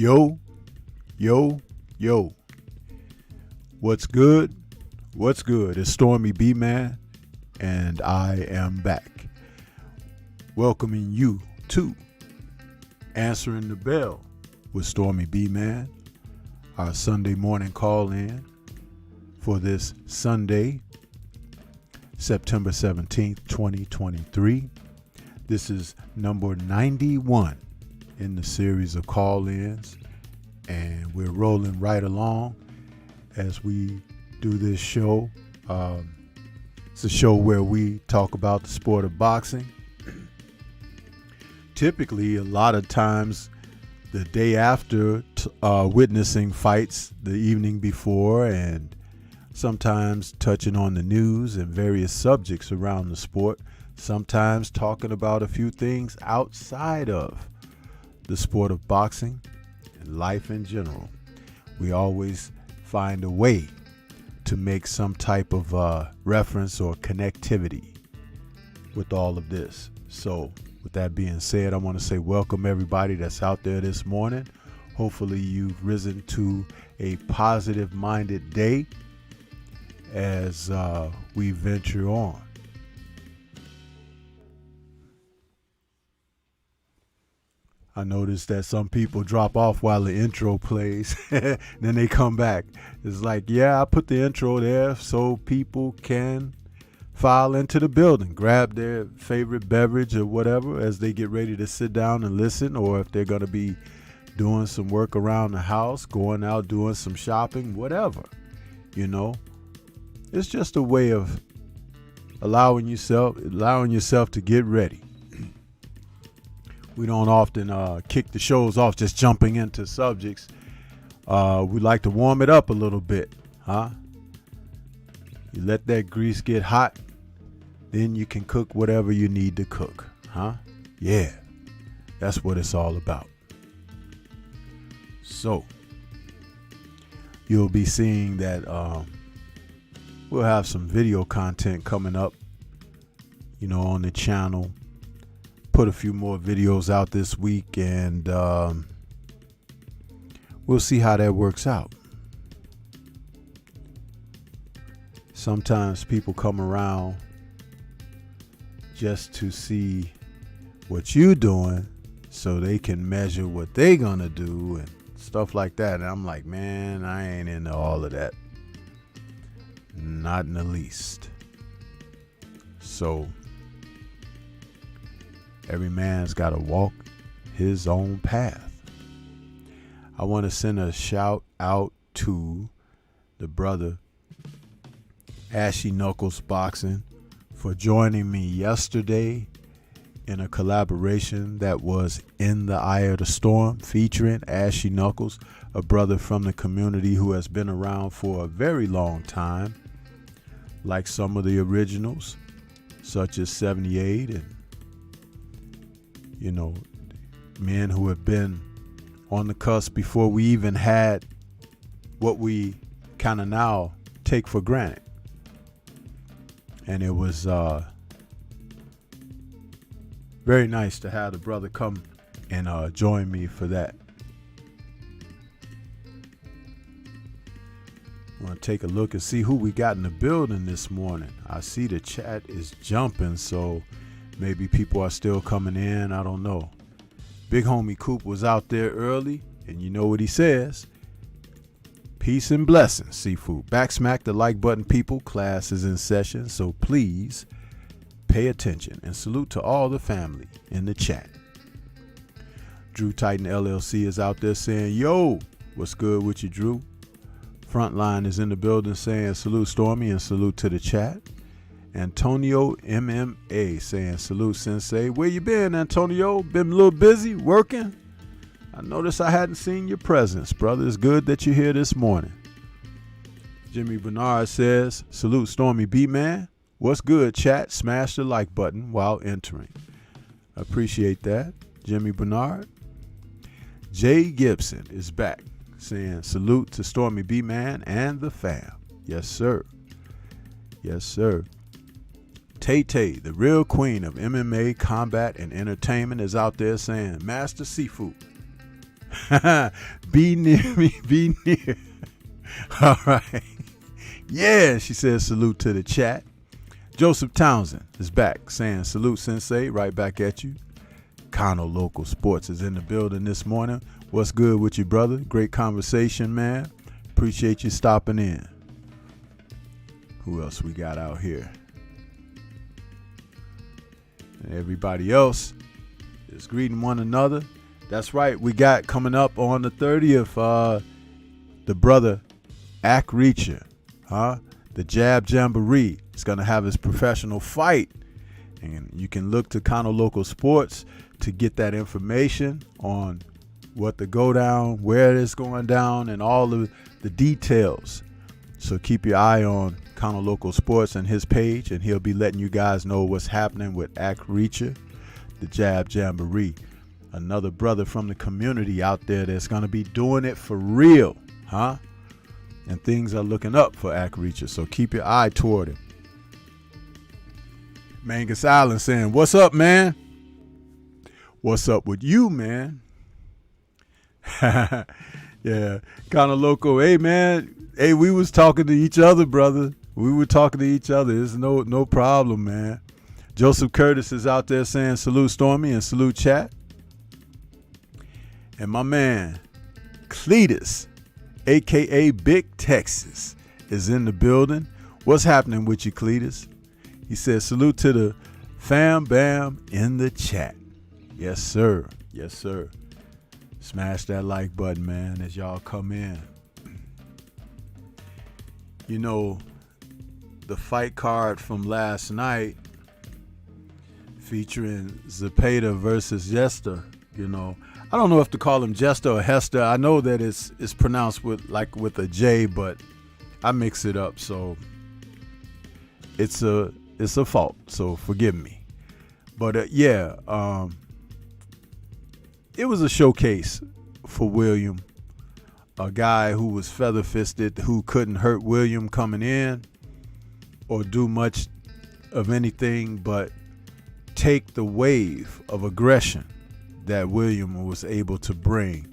Yo, yo, yo. What's good? What's good? It's Stormybman, and I am back. Welcoming you to Answering the Bell with Stormybman, our Sunday morning call-in for this Sunday, September 17th, 2023. This is number 91 in the series of call-ins, and we're rolling right along as we do this show. It's a show where we talk about the sport of boxing. Typically, a lot of times, the day after witnessing fights the evening before, and sometimes touching on the news and various subjects around the sport, sometimes talking about a few things outside of the sport of boxing and life in general. We always find a way to make some type of reference or connectivity with all of this. So with that being said, I want to say welcome everybody that's out there this morning. Hopefully you've risen to a positive-minded day as we venture on. I noticed that some people drop off while the intro plays, then they come back. It's like, yeah, I put the intro there so people can file into the building, grab their favorite beverage or whatever as they get ready to sit down and listen, or if they're going to be doing some work around the house, going out doing some shopping, whatever. You know, it's just a way of allowing yourself to get ready. We don't often kick the shows off just jumping into subjects. We like to warm it up a little bit, huh? You let that grease get hot, then you can cook whatever you need to cook, huh? Yeah, that's what it's all about. So, you'll be seeing that we'll have some video content coming up, on the channel. Put a few more videos out this week, and we'll see how that works out. Sometimes people come around just to see what you're doing so they can measure what they're gonna do and stuff like that. And I'm like, man, I ain't into all of that. Not in the least. So every man's got to walk his own path. I want to send a shout out to the brother Ashy Knuckles Boxing for joining me yesterday in a collaboration that was In the Eye of the Storm, featuring Ashy Knuckles, a brother from the community who has been around for a very long time, like some of the originals, such as 78 and men who have been on the cusp before we even had what we kind of now take for granted. And it was very nice to have the brother come and join me for that. I want to take a look and see who we got in the building this morning. I see the chat is jumping, so maybe people are still coming in. I don't know. Big homie Coop was out there early, and you know what he says. Peace and blessings, Seafood. Backsmack the like button, people. Class is in session, so please pay attention. And salute to all the family in the chat. Drew Titan LLC is out there saying, yo, what's good with you, Drew? Frontline is in the building saying salute Stormy and salute to the chat. Antonio MMA saying salute Sensei. Where you been, Antonio? Been a little busy working? I noticed I hadn't seen your presence, brother. It's good that you're here this morning. Jimmy Bernard says salute Stormy B-Man. What's good, chat? Smash the like button while entering. I appreciate that, Jimmy Bernard. Jay Gibson is back saying salute to Stormy B-Man and the fam. Yes, sir. Yes, sir. Tay-Tay, the real queen of MMA, combat, and entertainment, is out there saying, Master Seafood. Be near me, be near. All right. Yeah, she says salute to the chat. Joseph Townsend is back saying salute, Sensei, right back at you. Kano Local Sports is in the building this morning. What's good with you, brother? Great conversation, man. Appreciate you stopping in. Who else we got out here? And everybody else is greeting one another. That's right. We got coming up on the 30th, the brother Ak Reacher, the Jab Jamboree is going to have his professional fight. And you can look to Kano Local Sports to get that information on what to go down, where it's going down, and all of the details. So keep your eye on Kano Local Sports and his page, and he'll be letting you guys know what's happening with Ak Reacher, the Jab Jamboree. Another brother from the community out there that's going to be doing it for real, and things are looking up for Ak Reacher, so keep your eye toward him. Mangus Island saying, what's up, man? What's up with you, man? Yeah, kind of local. Hey, man. Hey, we was talking to each other, brother. We were talking to each other. There's no problem, man. Joseph Curtis is out there saying salute Stormy and salute chat. And my man, Cletus, a.k.a. Big Texas, is in the building. What's happening with you, Cletus? He says salute to the fam bam in the chat. Yes, sir. Yes, sir. Smash that like button, man, as y'all come in. You know, the fight card from last night featuring Zepeda versus Jester, you know. I don't know if to call him Jester or Hester. I know that it's pronounced with a J, but I mix it up, so it's a fault. So forgive me. But it was a showcase for William, a guy who was feather-fisted, who couldn't hurt William coming in or do much of anything but take the wave of aggression that William was able to bring.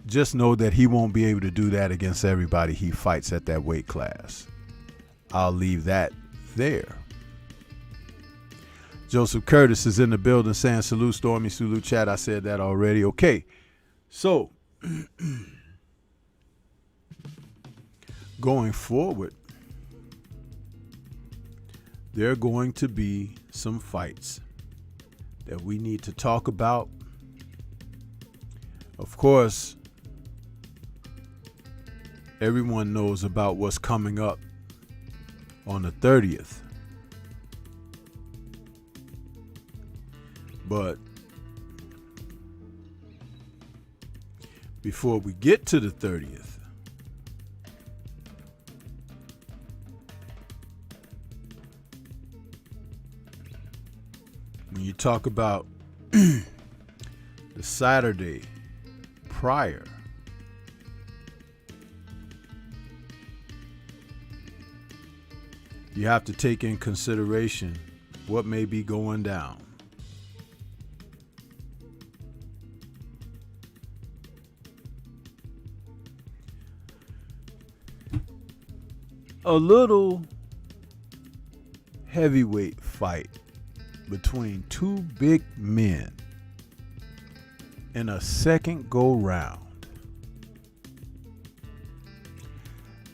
Just know that he won't be able to do that against everybody he fights at that weight class. I'll leave that there. Joseph Curtis is in the building saying salute Stormy, salute chat. I said that already. Okay, so going forward, there are going to be some fights that we need to talk about. Of course, everyone knows about what's coming up on the 30th. But before we get to the 30th, when you talk about the Saturday prior, you have to take in consideration what may be going down. A little heavyweight fight between two big men in a second go round.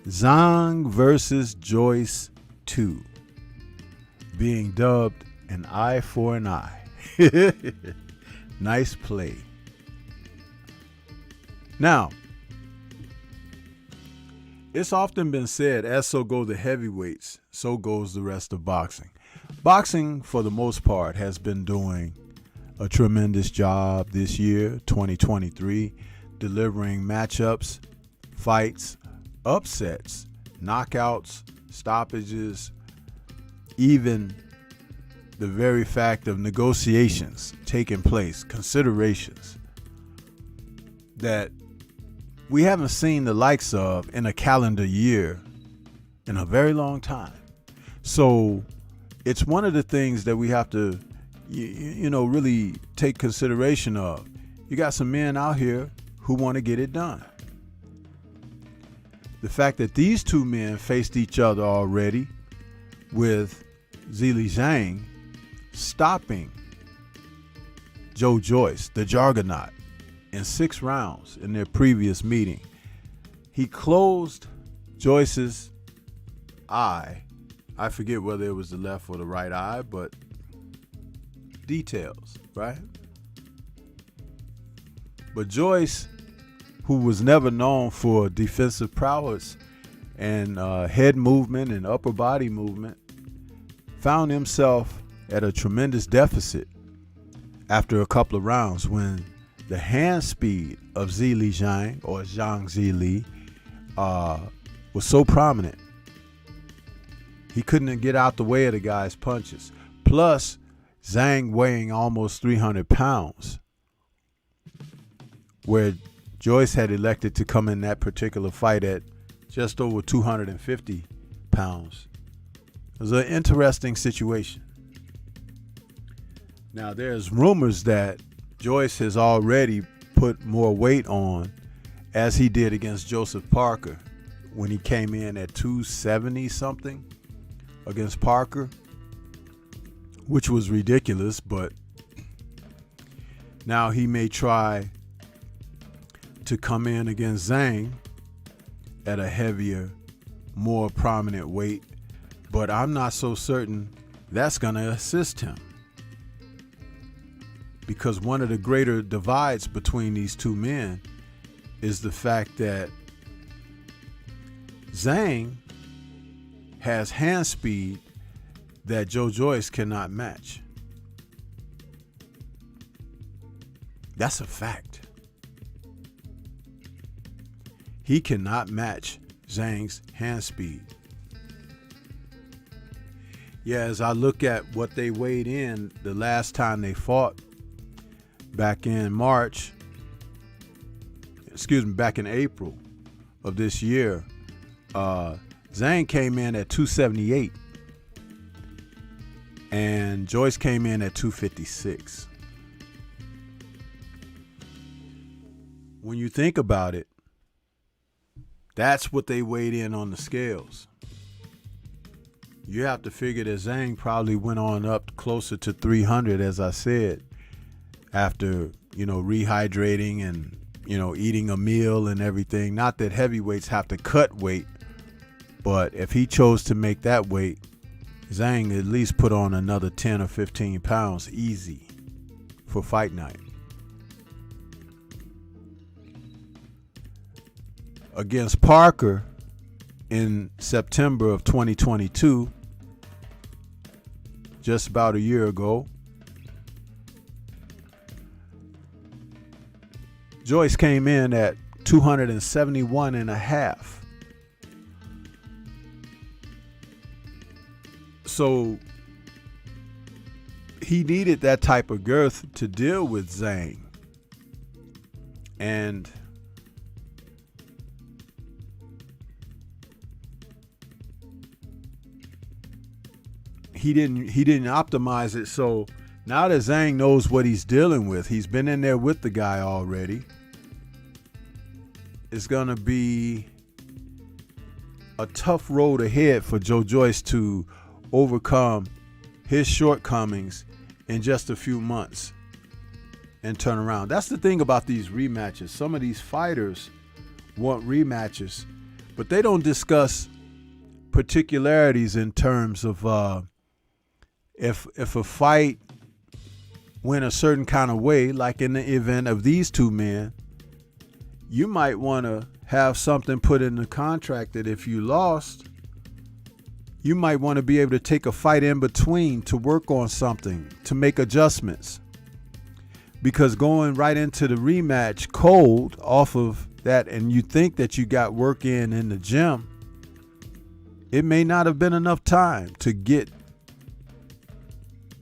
Zhang versus Joyce 2, being dubbed an eye for an eye. Nice play. Now, it's often been said, as so go the heavyweights, so goes the rest of boxing. Boxing, for the most part, has been doing a tremendous job this year, 2023, delivering matchups, fights, upsets, knockouts, stoppages, even the very fact of negotiations taking place, considerations that we haven't seen the likes of in a calendar year in a very long time. So it's one of the things that we have to really take consideration of. You got some men out here who want to get it done. The fact that these two men faced each other already, with Zhilei Zhang stopping Joe Joyce, the Juggernaut, in 6 rounds in their previous meeting. He closed Joyce's eye. I forget whether it was the left or the right eye, but details, right? But Joyce, who was never known for defensive prowess and head movement and upper body movement, found himself at a tremendous deficit after a couple of rounds when the hand speed of Zhilei Zhang, or Zhang Zhilei, was so prominent. He couldn't get out the way of the guy's punches. Plus, Zhang weighing almost 300 pounds, where Joyce had elected to come in that particular fight at just over 250 pounds. It was an interesting situation. Now, there's rumors that Joyce has already put more weight on, as he did against Joseph Parker when he came in at 270 something against Parker, which was ridiculous, but now he may try to come in against Zhang at a heavier, more prominent weight, but I'm not so certain that's going to assist him. Because one of the greater divides between these two men is the fact that Zhang has hand speed that Joe Joyce cannot match. That's a fact. He cannot match Zhang's hand speed. Yeah, as I look at what they weighed in the last time they fought, back in April of this year, Zhang came in at 278 and Joyce came in at 256. When you think about it, that's what they weighed in on the scales. You have to figure that Zhang probably went on up closer to 300, as I said, after, rehydrating and, eating a meal and everything. Not that heavyweights have to cut weight, but if he chose to make that weight, Zhang at least put on another 10 or 15 pounds easy for fight night. Against Parker in September of 2022, just about a year ago, Joyce came in at 271 and a half. So he needed that type of girth to deal with Zhang. And he didn't optimize it. So now that Zhang knows what he's dealing with, he's been in there with the guy already. It's going to be a tough road ahead for Joe Joyce to overcome his shortcomings in just a few months and turn around. That's the thing about these rematches. Some of these fighters want rematches, but they don't discuss particularities in terms of if a fight went a certain kind of way, like in the event of these two men, you might want to have something put in the contract that if you lost, you might want to be able to take a fight in between to work on something, to make adjustments. Because going right into the rematch cold off of that, and you think that you got work in the gym, it may not have been enough time to get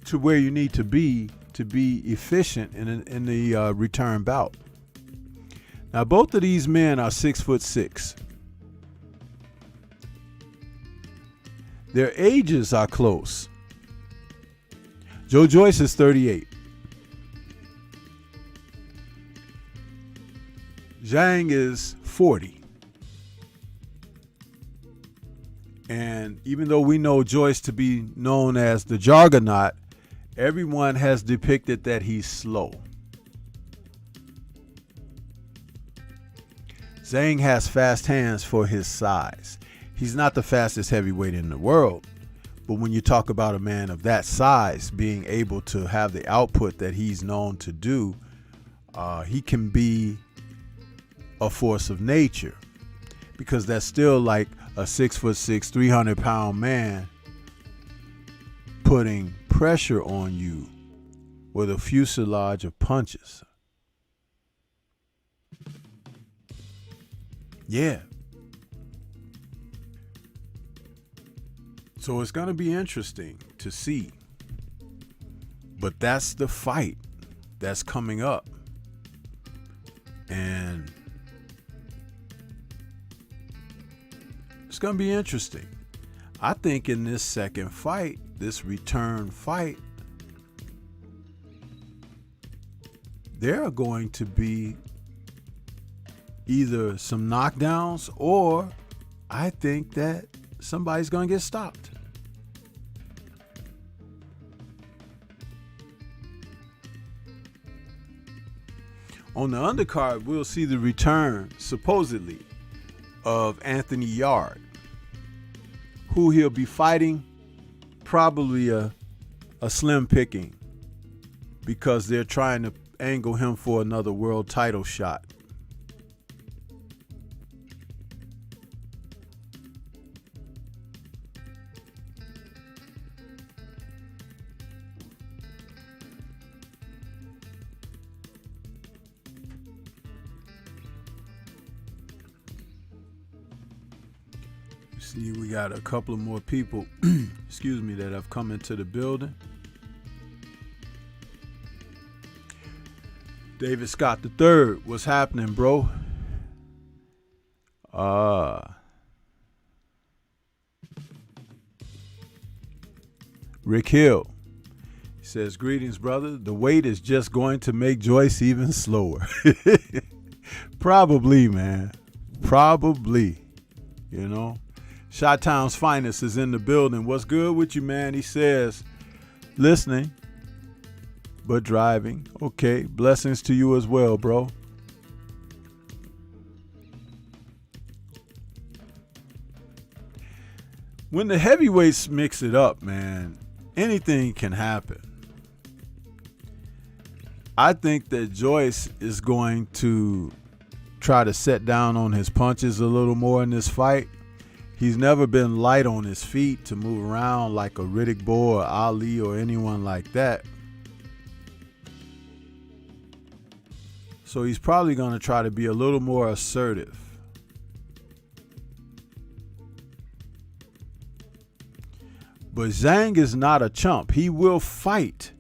to where you need to be efficient in the return bout. Now, both of these men are 6'6". Their ages are close. Joe Joyce is 38. Zhang is 40. And even though we know Joyce to be known as the Juggernaut, everyone has depicted that he's slow. Zhang has fast hands for his size. He's not the fastest heavyweight in the world, but when you talk about a man of that size being able to have the output that he's known to do, he can be a force of nature, because that's still like a 6'6", 300-pound man putting pressure on you with a fuselage of punches. Yeah. So it's going to be interesting to see. But that's the fight that's coming up. And it's going to be interesting. I think in this second fight, this return fight, there are going to be either some knockdowns, or I think that somebody's going to get stopped. On the undercard, we'll see the return, supposedly, of Anthony Yarde, who he'll be fighting, probably a slim picking, because they're trying to angle him for another world title shot. See, we got a couple of more people, excuse me, that have come into the building. David Scott III, what's happening, bro? Rick Hill, he says, greetings, brother. The wait is just going to make Joyce even slower. Probably, man. Probably, you know. Chi-Town's finest is in the building. What's good with you, man? He says, listening, but driving. Okay, blessings to you as well, bro. When the heavyweights mix it up, man, anything can happen. I think that Joyce is going to try to set down on his punches a little more in this fight. He's never been light on his feet to move around like a Riddick Bowe or Ali or anyone like that. So he's probably going to try to be a little more assertive. But Zhang is not a chump. He will fight.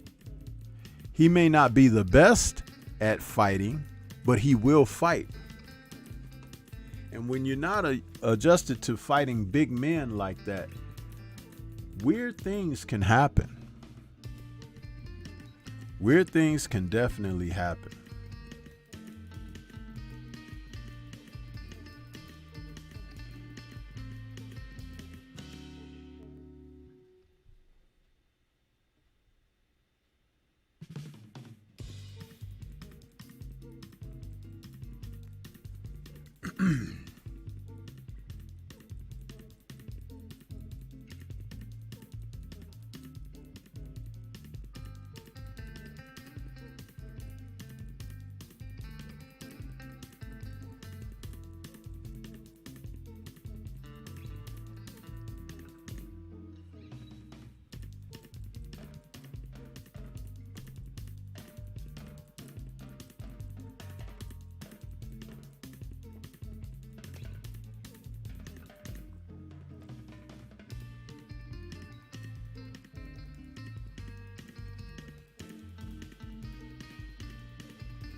He may not be the best at fighting, but he will fight. And when you're not adjusted to fighting big men like that, weird things can happen. Weird things can definitely happen.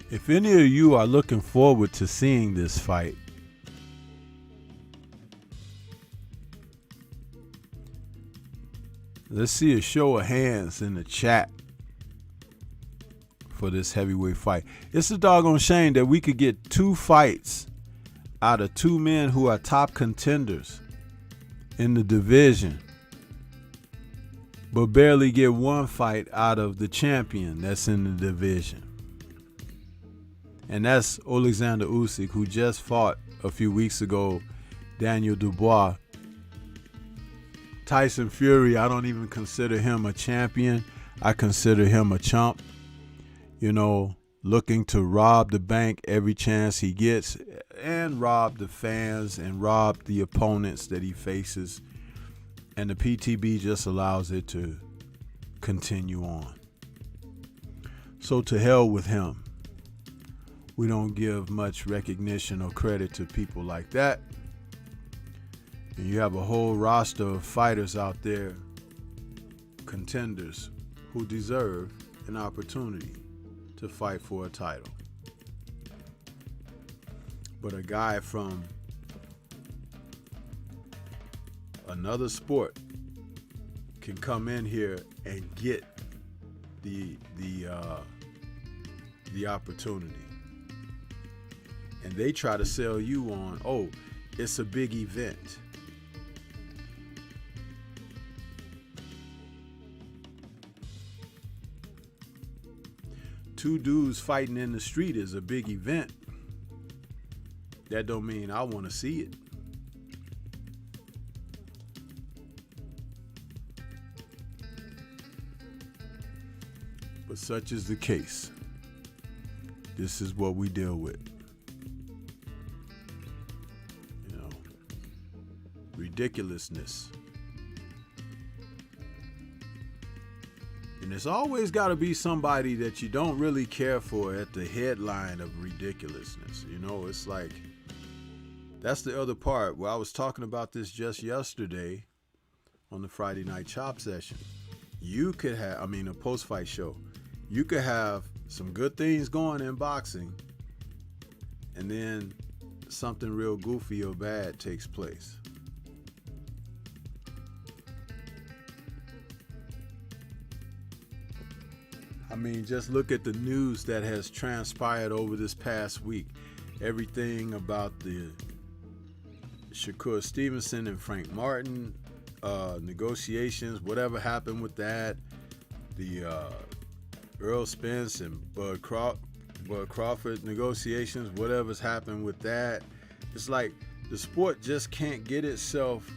If any of you are looking forward to seeing this fight, let's see a show of hands in the chat for this heavyweight fight. It's a doggone shame that we could get 2 fights out of 2 men who are top contenders in the division, but barely get 1 fight out of the champion that's in the division. And that's Alexander Usyk, who just fought a few weeks ago Daniel Dubois. Tyson Fury, I don't even consider him a champion. I consider him a chump, you know, looking to rob the bank every chance he gets and rob the fans and rob the opponents that he faces. And the PTB just allows it to continue on. So to hell with him. We don't give much recognition or credit to people like that. And you have a whole roster of fighters out there, contenders, who deserve an opportunity to fight for a title. But a guy from another sport can come in here and get the opportunity. And they try to sell you on, oh, it's a big event. Two dudes fighting in the street is a big event. That don't mean I want to see it. But such is the case. This is what we deal with. You know, ridiculousness. And there's always got to be somebody that you don't really care for at the headline of ridiculousness. You know, it's like, that's the other part. Well, I was talking about this just yesterday on the Friday Night Chop session. You could have, a post-fight show. You could have some good things going in boxing, and then something real goofy or bad takes place. Just look at the news that has transpired over this past week. Everything about the Shakur Stevenson and Frank Martin negotiations, whatever happened with that. The Earl Spence and Bud Crawford negotiations, whatever's happened with that. It's like the sport just can't get itself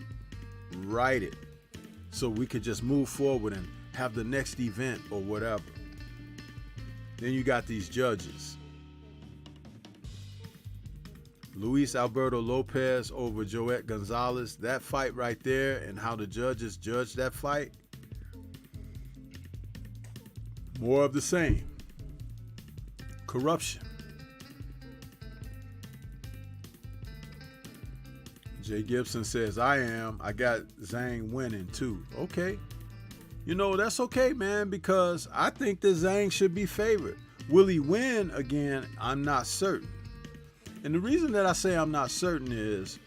righted so we could just move forward and have the next event or whatever. Then you got these judges. Luis Alberto Lopez over Joet Gonzalez. That fight right there, and how the judges judged that fight. More of the same. Corruption. Jay Gibson says, I got Zhang winning too. Okay. You know, that's okay, man, because I think that Zhang should be favored. Will he win again? I'm not certain. And the reason that I say I'm not certain is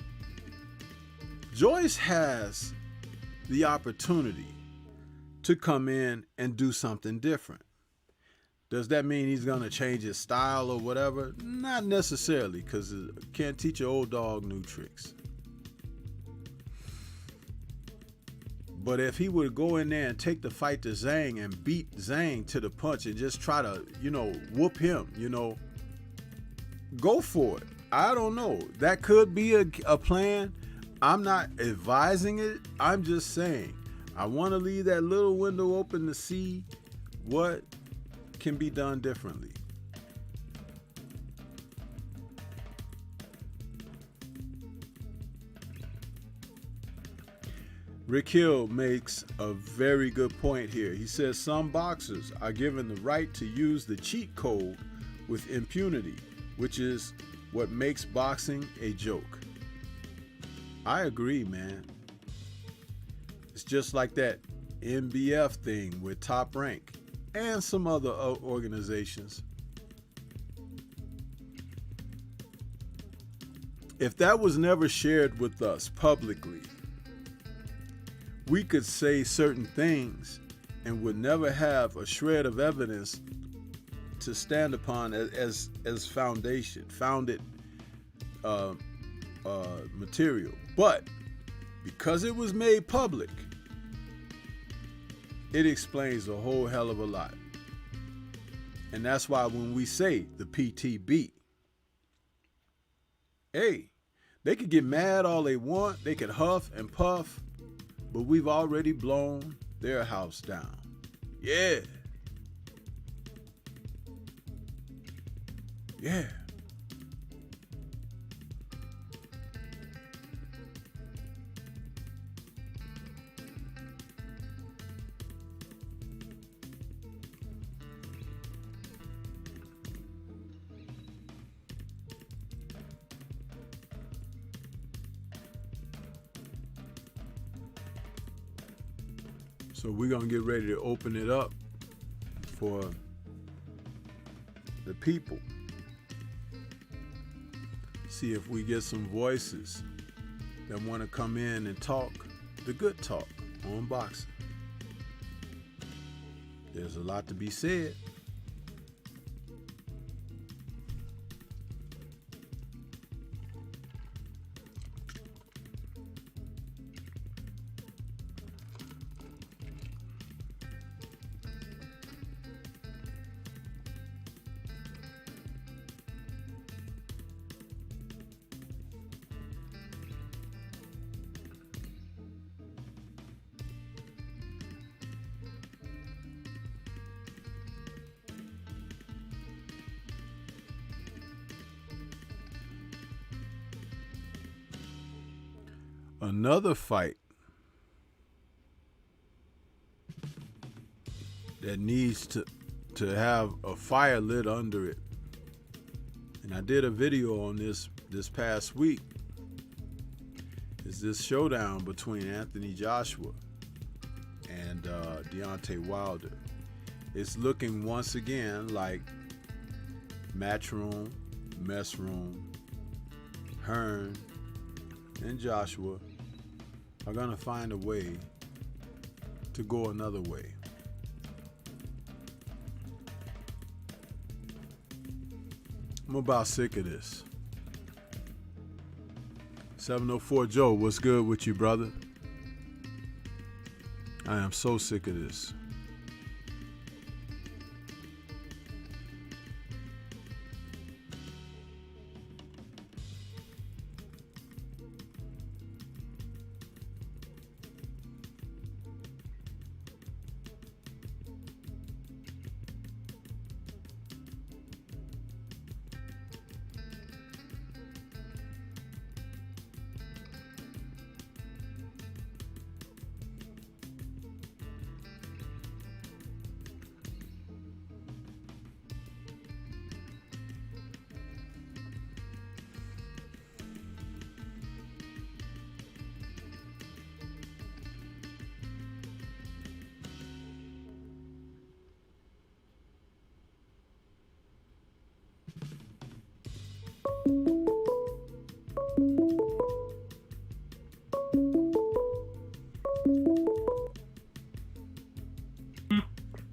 Joyce has the opportunity to come in and do something different. Does that mean he's going to change his style or whatever? Not necessarily, because can't teach an old dog new tricks. But if he would go in there and take the fight to Zhang and beat Zhang to the punch and just try to, whoop him, go for it. I don't know. That could be a plan. I'm not advising it. I'm just saying I want to leave that little window open to see what can be done differently. Rick Hill makes a very good point here. He says some boxers are given the right to use the cheat code with impunity, which is what makes boxing a joke. I agree, man. It's just like that NBF thing with Top Rank and some other organizations. If that was never shared with us publicly, we could say certain things and would never have a shred of evidence to stand upon as foundation, founded material. But because it was made public, it explains a whole hell of a lot. And that's why when we say the PTB, hey, they could get mad all they want, they could huff and puff, but we've already blown their house down. Yeah. Yeah. So we're going to get ready to open it up for the people. See if we get some voices that want to come in and talk the good talk on boxing. There's a lot to be said. Another fight that needs to have a fire lit under it, and I did a video on this past week, is this showdown between Anthony Joshua and Deontay Wilder. It's looking once again like Matchroom, Messroom, Hearn, and Joshua are gonna find a way to go another way. I'm about sick of this. 704 Joe, what's good with you, brother? I am so sick of this.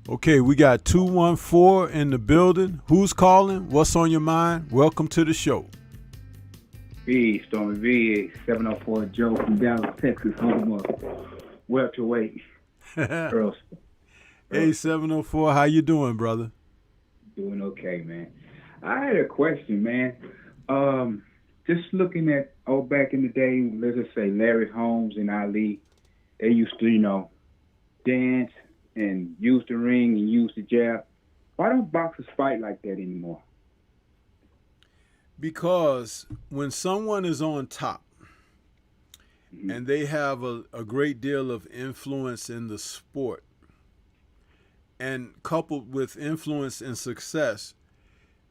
Okay, we got 214 in the building. Who's calling? What's on your mind? Welcome to the show. Stormy V, 704 Joe from Dallas, Texas, home of welterweight. Earl. Hey, 704, how you doing, brother? Doing okay, man. I had a question, man. Just looking at, back in the day, let's just say Larry Holmes and Ali, they used to, dance and use the ring and use the jab. Why don't boxers fight like that anymore? Because when someone is on top and they have a great deal of influence in the sport, and coupled with influence and success,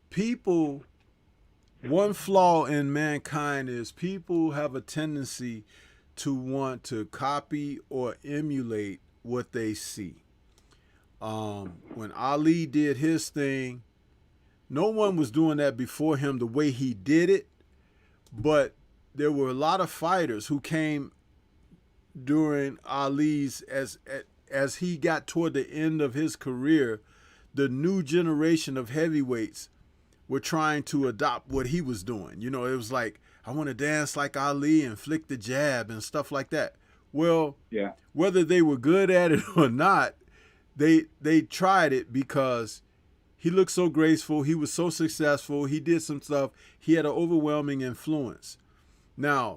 people, one flaw in mankind is people have a tendency to want to copy or emulate what they see. When Ali did his thing, no one was doing that before him the way he did it, but there were a lot of fighters who came during Ali's, as he got toward the end of his career, the new generation of heavyweights were trying to adopt what he was doing. You know, it was like, I want to dance like Ali and flick the jab and stuff like that. Well, Yeah. whether they were good at it or not, they tried it because he looked so graceful. He was so successful. He did some stuff. He had an overwhelming influence. Now,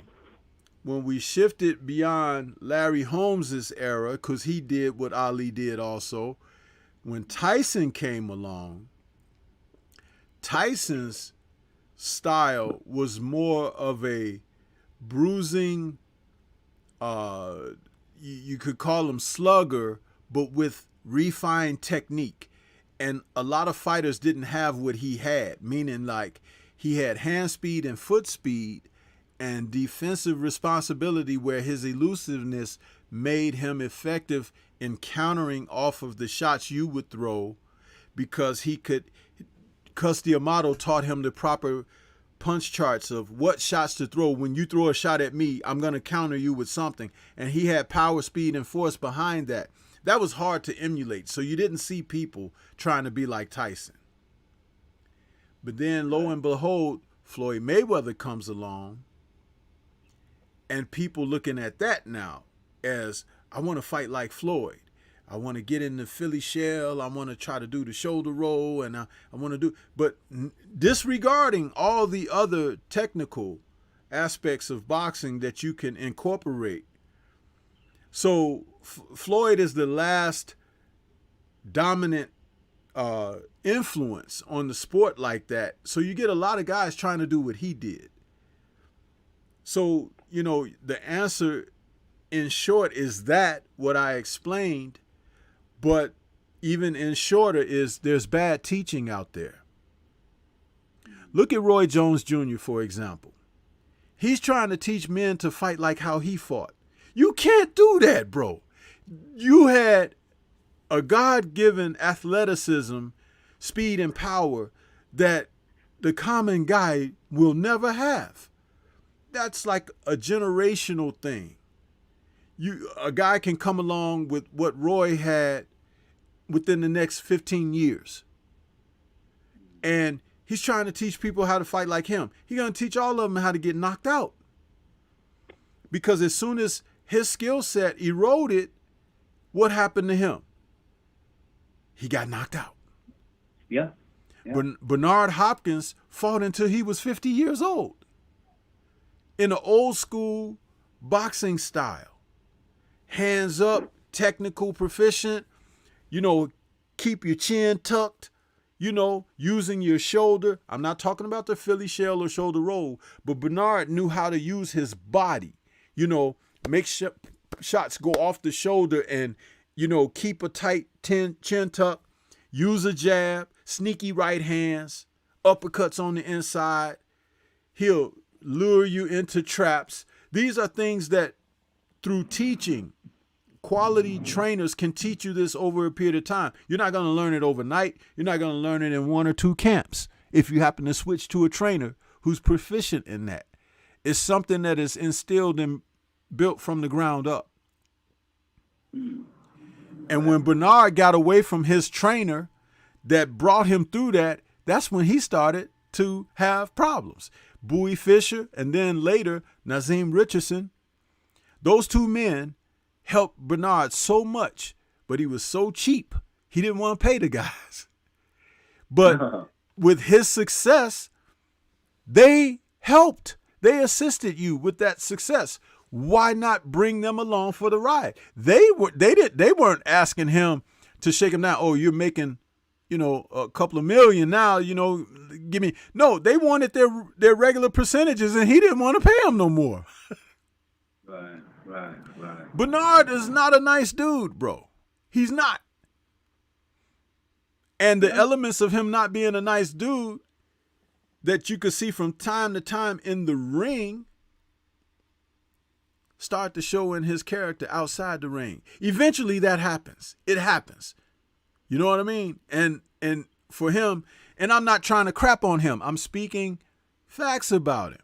when we shifted beyond Larry Holmes's era, because he did what Ali did also, when Tyson came along, Tyson's style was more of a bruising, you could call him slugger, but with refined technique. And a lot of fighters didn't have what he had, meaning like he had hand speed and foot speed and defensive responsibility, where his elusiveness made him effective in countering off of the shots you would throw, because he could. Custy Amato taught him the proper punch charts of what shots to throw. When you throw a shot at me, I'm going to counter you with something. And he had power, speed, and force behind that. That was hard to emulate. So you didn't see people trying to be like Tyson. But then, lo and behold, Floyd Mayweather comes along, and people looking at that now as, I want to fight like Floyd. I want to get in the Philly shell. I want to try to do the shoulder roll, and I want to do, but disregarding all the other technical aspects of boxing that you can incorporate. So Floyd is the last dominant influence on the sport like that. So you get a lot of guys trying to do what he did. So, you know, the answer in short is that what I explained. But even in shorter is there's bad teaching out there. Look at Roy Jones Jr., for example. He's trying to teach men to fight like how he fought. You can't do that, bro. You had a God-given athleticism, speed, and power that the common guy will never have. That's like a generational thing. A guy can come along with what Roy had within the next 15 years. And he's trying to teach people how to fight like him. He's going to teach all of them how to get knocked out. Because as soon as his skill set eroded, what happened to him? He got knocked out. Yeah. Bernard Hopkins fought until he was 50 years old in an old school boxing style. Hands up, technical, proficient, you know, keep your chin tucked, you know, using your shoulder. I'm not talking about the Philly shell or shoulder roll, but Bernard knew how to use his body, you know, make shots go off the shoulder and, you know, keep a tight chin tuck, use a jab, sneaky right hands, uppercuts on the inside. He'll lure you into traps. These are things that through teaching, quality trainers can teach you this over a period of time. You're not going to learn it overnight. You're not going to learn it in 1 or 2 camps if you happen to switch to a trainer who's proficient in that. It's something that is instilled and built from the ground up. And when Bernard got away from his trainer that brought him through that, that's when he started to have problems. Bowie Fischer and then later Nazim Richardson, those 2 men helped Bernard so much, but he was so cheap, he didn't want to pay the guys. But with his success, they helped. They assisted you with that success. Why not bring them along for the ride? They weren't asking him to shake him down. Oh, you're making, you know, a couple of million now, you know, give me. No, they wanted their regular percentages, and he didn't want to pay them no more. Right. Bernard is not a nice dude, bro. He's not. And the elements of him not being a nice dude that you could see from time to time in the ring start to show in his character outside the ring. Eventually that happens. It happens. You know what I mean? And for him, and I'm not trying to crap on him. I'm speaking facts about him.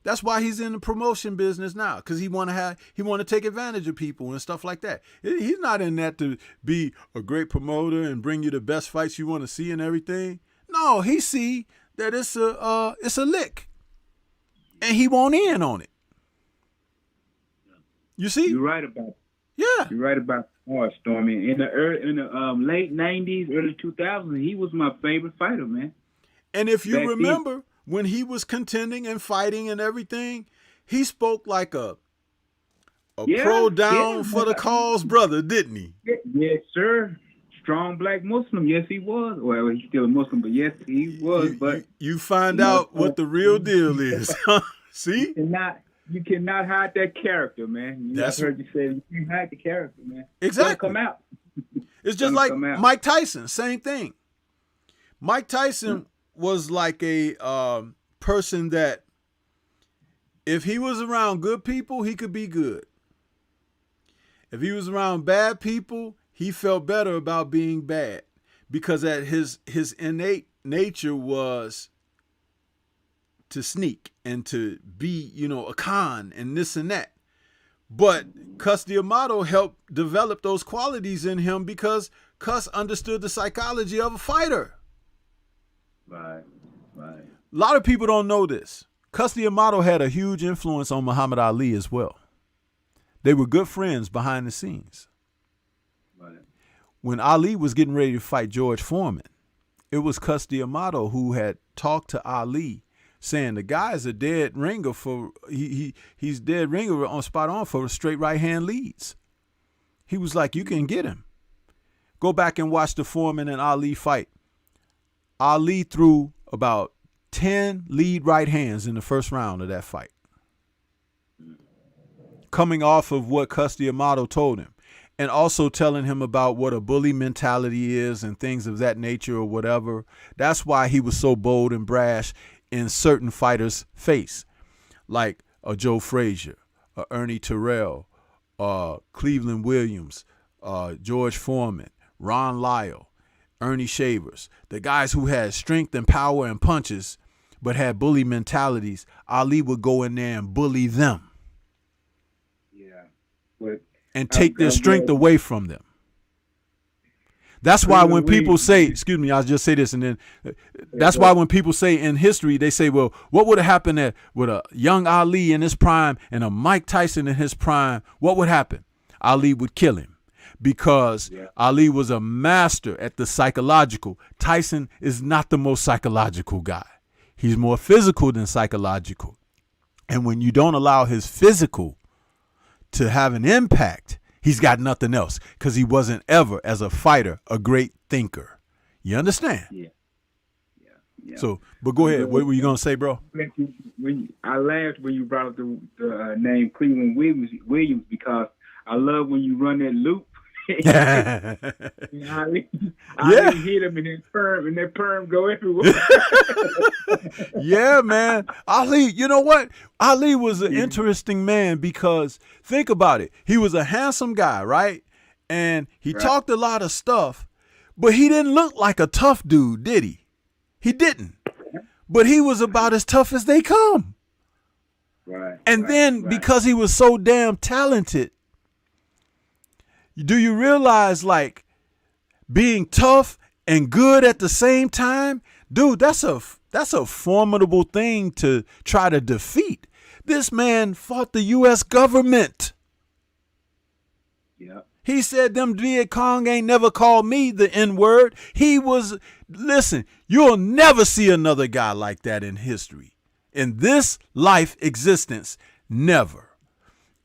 That's why he's in the promotion business now, because he want to take advantage of people and stuff like that. He's not in that to be a great promoter and bring you the best fights you want to see and everything. No, he see that it's a lick, and he won't in on it. You see, you're right about it. Yeah, you're right about Stormy. In the late '90s, early 2000s, he was my favorite fighter, man. And if you remember, when he was contending and fighting and everything, he spoke like a pro down for the cause brother, didn't he? Yes, sir. Strong black Muslim. Yes, he was. Well, he's still a Muslim, but yes, he was. But you find out what the real deal is. See? You cannot hide that character, man. I heard you say you can't hide the character, man. Exactly. It's gonna come out. It's just like Mike Tyson, same thing. Mike Tyson was like a person that if he was around good people, he could be good. If he was around bad people, he felt better about being bad, because that his innate nature was to sneak and to be, a con and this and that. But Cus D'Amato helped develop those qualities in him because Cus understood the psychology of a fighter. Right. A lot of people don't know this. Cus D'Amato had a huge influence on Muhammad Ali as well. They were good friends behind the scenes. Right. When Ali was getting ready to fight George Foreman, it was Cus D'Amato who had talked to Ali, saying the guy's a dead ringer he's dead ringer on spot on for straight right hand leads. He was like, you can get him. Go back and watch the Foreman and Ali fight. Ali threw about 10 lead right hands in the first round of that fight, coming off of what Cus D'Amato told him, and also telling him about what a bully mentality is and things of that nature or whatever. That's why he was so bold and brash in certain fighters' face, like a Joe Frazier, a Ernie Terrell, Cleveland Williams, George Foreman, Ron Lyle, Ernie Shavers, the guys who had strength and power and punches but had bully mentalities. Ali would go in there and bully them. Yeah. And take their strength away from them. That's why when people say, excuse me, I'll just say this, and then that's why when people say in history, they say, well, what would have happened with a young Ali in his prime and a Mike Tyson in his prime? What would happen? Ali would kill him, because Ali was a master at the psychological. Tyson is not the most psychological guy. He's more physical than psychological. And when you don't allow his physical to have an impact, he's got nothing else, because he wasn't ever, as a fighter, a great thinker. You understand? Yeah. So, but go ahead. What were you going to say, bro? I laughed when you brought up the name Cleveland Williams, because I love when you run that loop. Ali hit him and that perm go everywhere. Yeah, man. Ali, you know what? Ali was an interesting man, because think about it. He was a handsome guy, right? And he talked a lot of stuff, but he didn't look like a tough dude, did he? He didn't. But he was about as tough as they come. Right. And then because he was so damn talented, do you realize, like, being tough and good at the same time? Dude, that's a formidable thing to try to defeat. This man fought the U.S. government. Yeah. He said them Viet Cong ain't never called me the N-word. Listen, you'll never see another guy like that in history. In this life existence, never.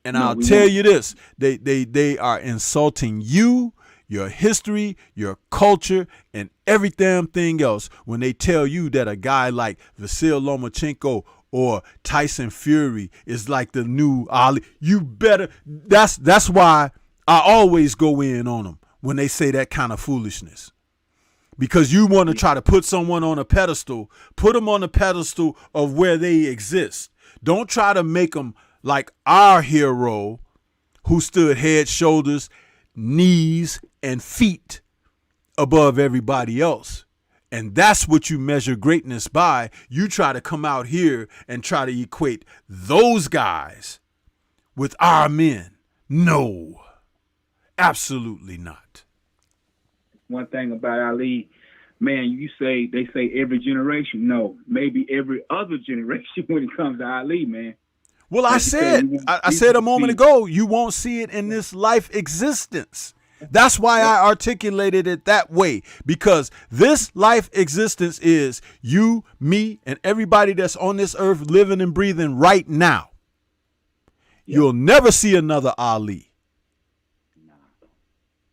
And I'll tell you this, they are insulting you, your history, your culture, and every damn thing else when they tell you that a guy like Vasyl Lomachenko or Tyson Fury is like the new Ali. You better, that's why I always go in on them when they say that kind of foolishness. Because you want to try to put someone on a pedestal, put them on a pedestal of where they exist. Don't try to make them like our hero, who stood head, shoulders, knees, and feet above everybody else. And that's what you measure greatness by. You try to come out here and try to equate those guys with our men. No, absolutely not. One thing about Ali, man, they say every generation. No, maybe every other generation when it comes to Ali, man. Well, I said a moment ago, you won't see it in this life existence. That's why I articulated it that way, because this life existence is you, me, and everybody that's on this earth living and breathing right now. Yep. You'll never see another Ali.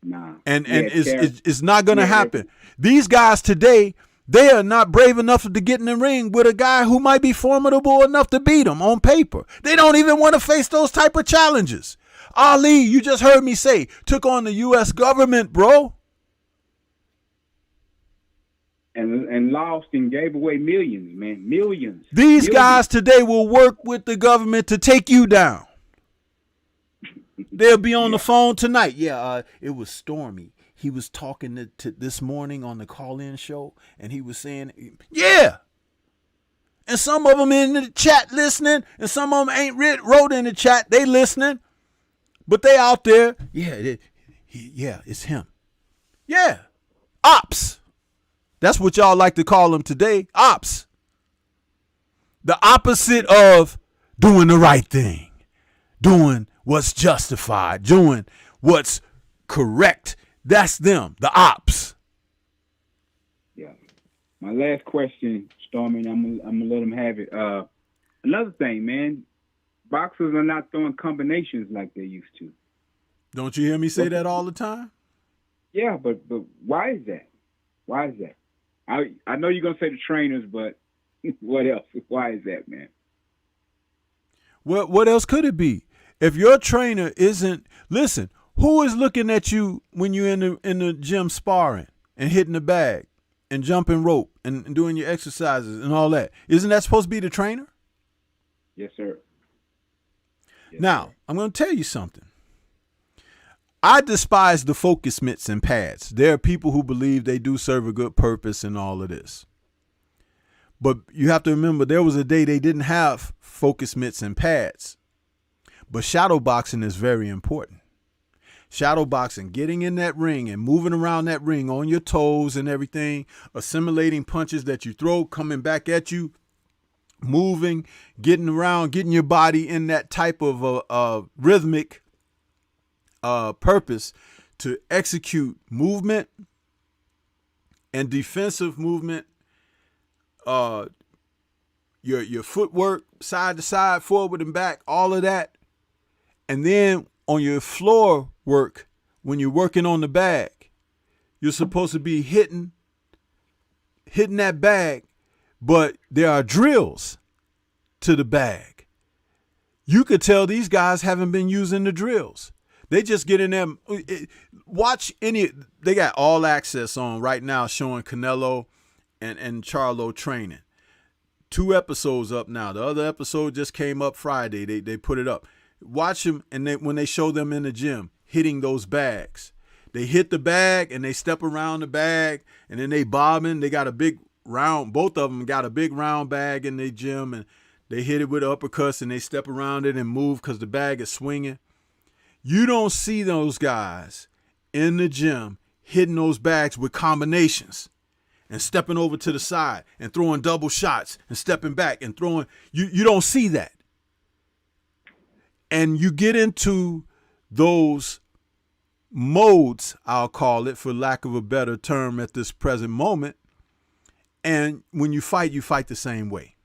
Nah. And it's not going to happen. These guys today, they are not brave enough to get in the ring with a guy who might be formidable enough to beat them on paper. They don't even want to face those type of challenges. Ali, you just heard me say, took on the U.S. government, bro. And lost and gave away millions, man. Millions. These guys today will work with the government to take you down. They'll be on the phone tonight. Yeah, it was Stormy. He was talking to this morning on the call-in show, and he was saying, yeah. And some of them in the chat listening, and some of them ain't wrote in the chat. They listening. But they out there, it's him. Yeah, ops. That's what y'all like to call them today, ops. The opposite of doing the right thing, doing what's justified, doing what's correct. That's them, the ops. Yeah. My last question, Stormy, I'm gonna let him have it. Another thing, man. Boxers are not throwing combinations like they used to. Don't you hear me say that all the time? Yeah, but why is that? Why is that? I know you're going to say the trainers, but what else? Why is that, man? What else could it be? If your trainer isn't, listen, who is looking at you when you're in the gym sparring and hitting the bag and jumping rope and doing your exercises and all that? Isn't that supposed to be the trainer? Yes, sir. Now, I'm going to tell you something. I despise the focus mitts and pads. There are people who believe they do serve a good purpose and all of this. But you have to remember, there was a day they didn't have focus mitts and pads. But shadow boxing is very important. Shadow boxing, getting in that ring and moving around that ring on your toes and everything, assimilating punches that you throw, coming back at you, moving, getting around, getting your body in that type of rhythmic purpose to execute movement and defensive movement, your footwork, side to side, forward and back, all of that. And then on your floor work, when you're working on the bag, you're supposed to be hitting that bag. But there are drills to the bag. You could tell these guys haven't been using the drills. They just get in there. They got all access on right now showing Canelo and Charlo training. 2 episodes up now. The other episode just came up Friday. They put it up. Watch them, and when they show them in the gym hitting those bags. They hit the bag and they step around the bag and then they bobbing. They got a big round, both of them got a big round bag in their gym, and they hit it with uppercuts and they step around it and move because the bag is swinging. You don't see those guys in the gym hitting those bags with combinations and stepping over to the side and throwing double shots and stepping back and throwing. You don't see that. And you get into those modes, I'll call it, for lack of a better term at this present moment. And when you fight the same way.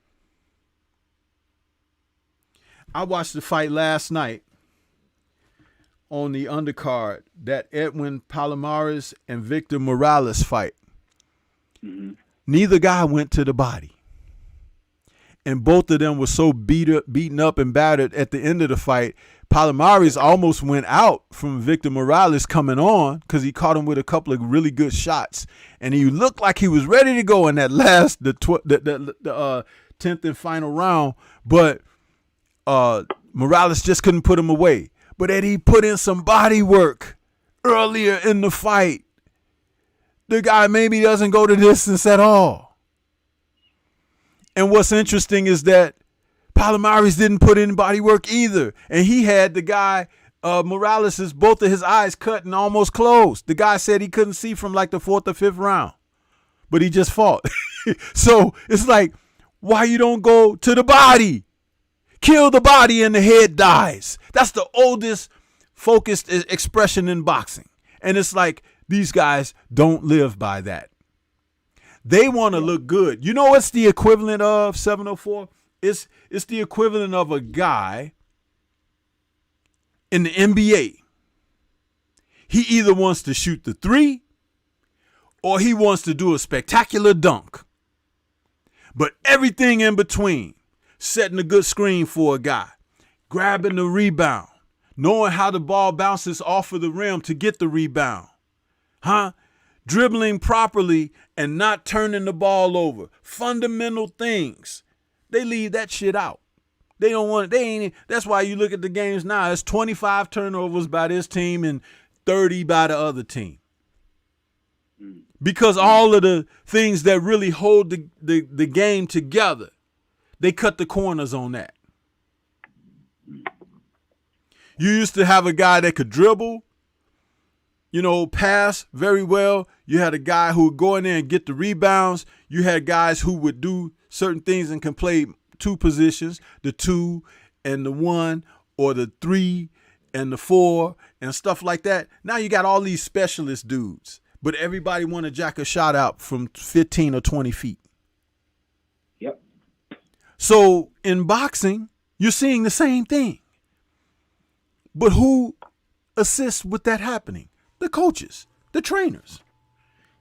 I watched the fight last night on the undercard, that Edwin Palomares and Victor Morales fight. Mm-hmm. Neither guy went to the body. And both of them were so beaten up and battered at the end of the fight. Palomares almost went out from Victor Morales coming on because he caught him with a couple of really good shots. And he looked like he was ready to go in that last, the 10th and final round. But Morales just couldn't put him away. But Eddie put in some body work earlier in the fight the guy maybe doesn't go the distance at all. And what's interesting is that Palomares didn't put in body work either. And he had the guy, Morales' both of his eyes cut and almost closed. The guy said he couldn't see from like the 4th or 5th round, but he just fought. So it's like, why you don't go to the body? Kill the body and the head dies. That's the oldest focused expression in boxing. And it's like, these guys don't live by that. They want to look good. You know what's the equivalent of 704? It's the equivalent of a guy in the NBA. He either wants to shoot the 3 or he wants to do a spectacular dunk. But everything in between, setting a good screen for a guy, grabbing the rebound, knowing how the ball bounces off of the rim to get the rebound, dribbling properly and not turning the ball over. Fundamental things. They leave that shit out. They don't want it. That's why you look at the games now. It's 25 turnovers by this team and 30 by the other team. Because all of the things that really hold the game together, they cut the corners on that. You used to have a guy that could dribble, pass very well. You had a guy who would go in there and get the rebounds. You had guys who would do certain things and can play 2 positions, the 2 and the 1, or the 3 and the 4 and stuff like that. Now you got all these specialist dudes, but everybody want to jack a shot out from 15 or 20 feet. Yep. So in boxing, you're seeing the same thing. But who assists with that happening? The coaches, the trainers.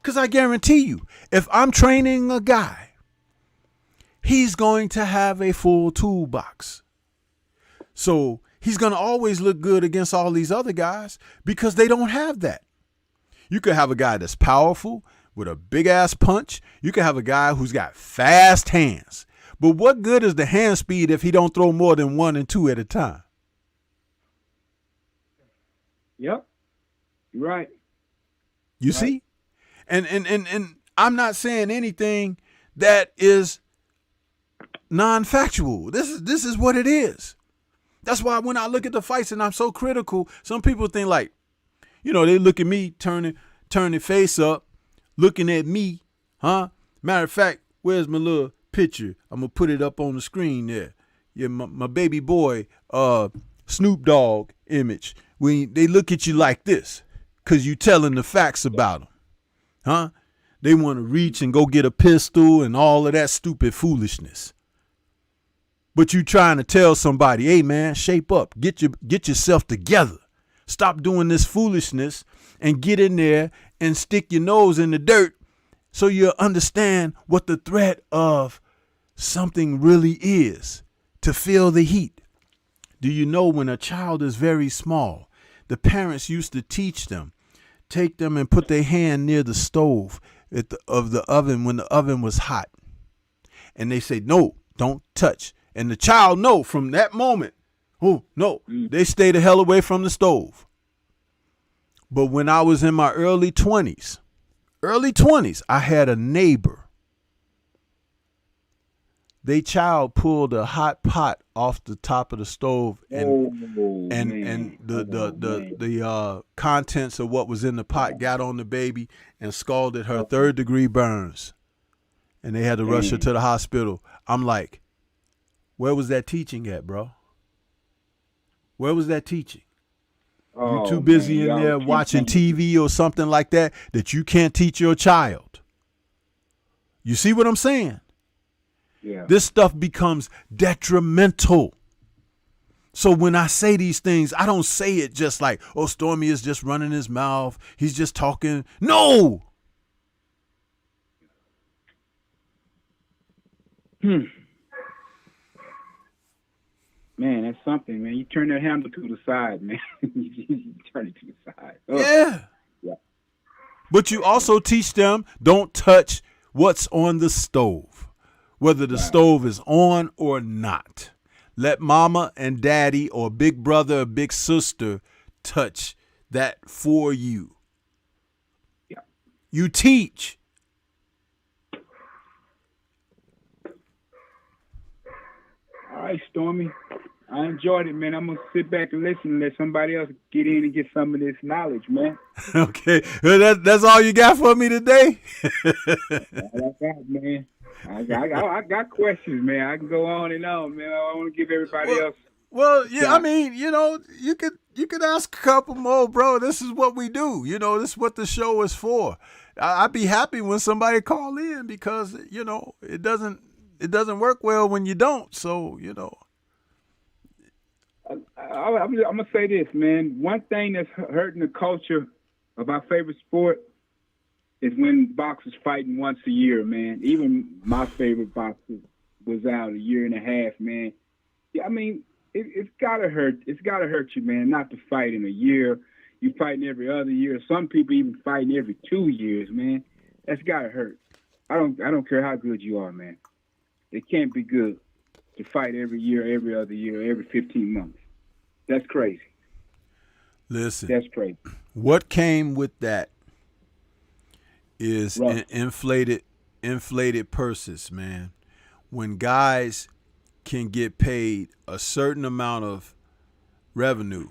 Because I guarantee you, if I'm training a guy, he's going to have a full toolbox. So he's going to always look good against all these other guys because they don't have that. You could have a guy that's powerful with a big ass punch. You could have a guy who's got fast hands. But what good is the hand speed if he don't throw more than 1 and 2 at a time? Yep. You're right. You see? And I'm not saying anything that is non-factual. This is what it is. That's why when I look at the fights and I'm so critical, some people think like, they look at me turning their face up, looking at me, Matter of fact, where's my little picture? I'm gonna put it up on the screen there. Yeah, my baby boy, Snoop Dogg image. When they look at you like this, cause you telling the facts about them, They want to reach and go get a pistol and all of that stupid foolishness. But you trying to tell somebody, hey man, shape up, get yourself together. Stop doing this foolishness and get in there and stick your nose in the dirt so you'll understand what the threat of something really is, to feel the heat. Do you know when a child is very small, the parents used to teach them, take them and put their hand near the stove of the oven when the oven was hot. And they say, no, don't touch. And the child know from that moment, oh, no, they stay the hell away from the stove. But when I was in my early 20s, I had a neighbor. They child pulled a hot pot off the top of the stove and the contents of what was in the pot got on the baby and scalded her 3rd-degree burns. And they had to rush her to the hospital. I'm like, where was that teaching at, bro? Where was that teaching? You too busy in there watching TV or something like that you can't teach your child. You see what I'm saying? Yeah. This stuff becomes detrimental. So when I say these things, I don't say it just like, oh, Stormy is just running his mouth. He's just talking. No. Man, that's something, man. You turn that handle to the side, man. You turn it to the side. Yeah. But you also teach them, don't touch what's on the stove, whether the stove is on or not. Let mama and daddy or big brother or big sister touch that for you. Yeah. You teach. All right, Stormy. I enjoyed it, man. I'm going to sit back and listen and let somebody else get in and get some of this knowledge, man. Okay. That's all you got for me today? All I got, man. I got questions, man. I can go on and on, man. I want to give everybody else. Well, yeah, I mean, you know, you could ask a couple more, bro. This is what we do. You know, this is what the show is for. I'd be happy when somebody call in because, you know, it doesn't work well when you don't. So, you know. I'm going to say this, man. One thing that's hurting the culture of our favorite sport is when boxers fighting once a year, man. Even my favorite boxer was out a year and a half, man. Yeah, I mean, it's gotta hurt. It's gotta hurt you, man, not to fight in a year. You fighting every other year. Some people even fighting every 2 years, man. That's gotta hurt. I don't care how good you are, man. It can't be good to fight every year, every other year, every 15 months. That's crazy. Listen, that's crazy. What came with that is Right. inflated purses, man. When guys can get paid a certain amount of revenue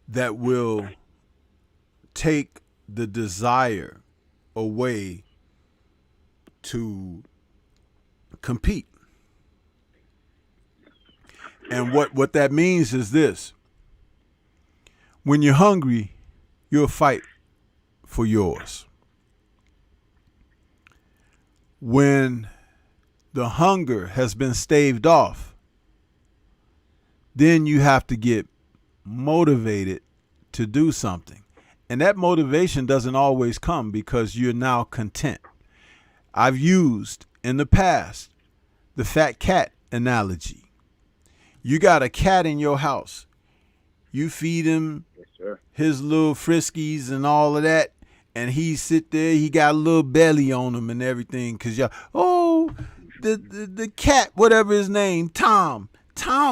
that will take the desire away to compete. And what that means is this. When you're hungry, you'll fight for yours. When the hunger has been staved off, then you have to get motivated to do something. And that motivation doesn't always come because you're now content. I've used in the past the fat cat analogy. You got a cat in your house. You feed him his little friskies and all of that, and he sit there, he got a little belly on him and everything, because the cat, whatever his name, Tom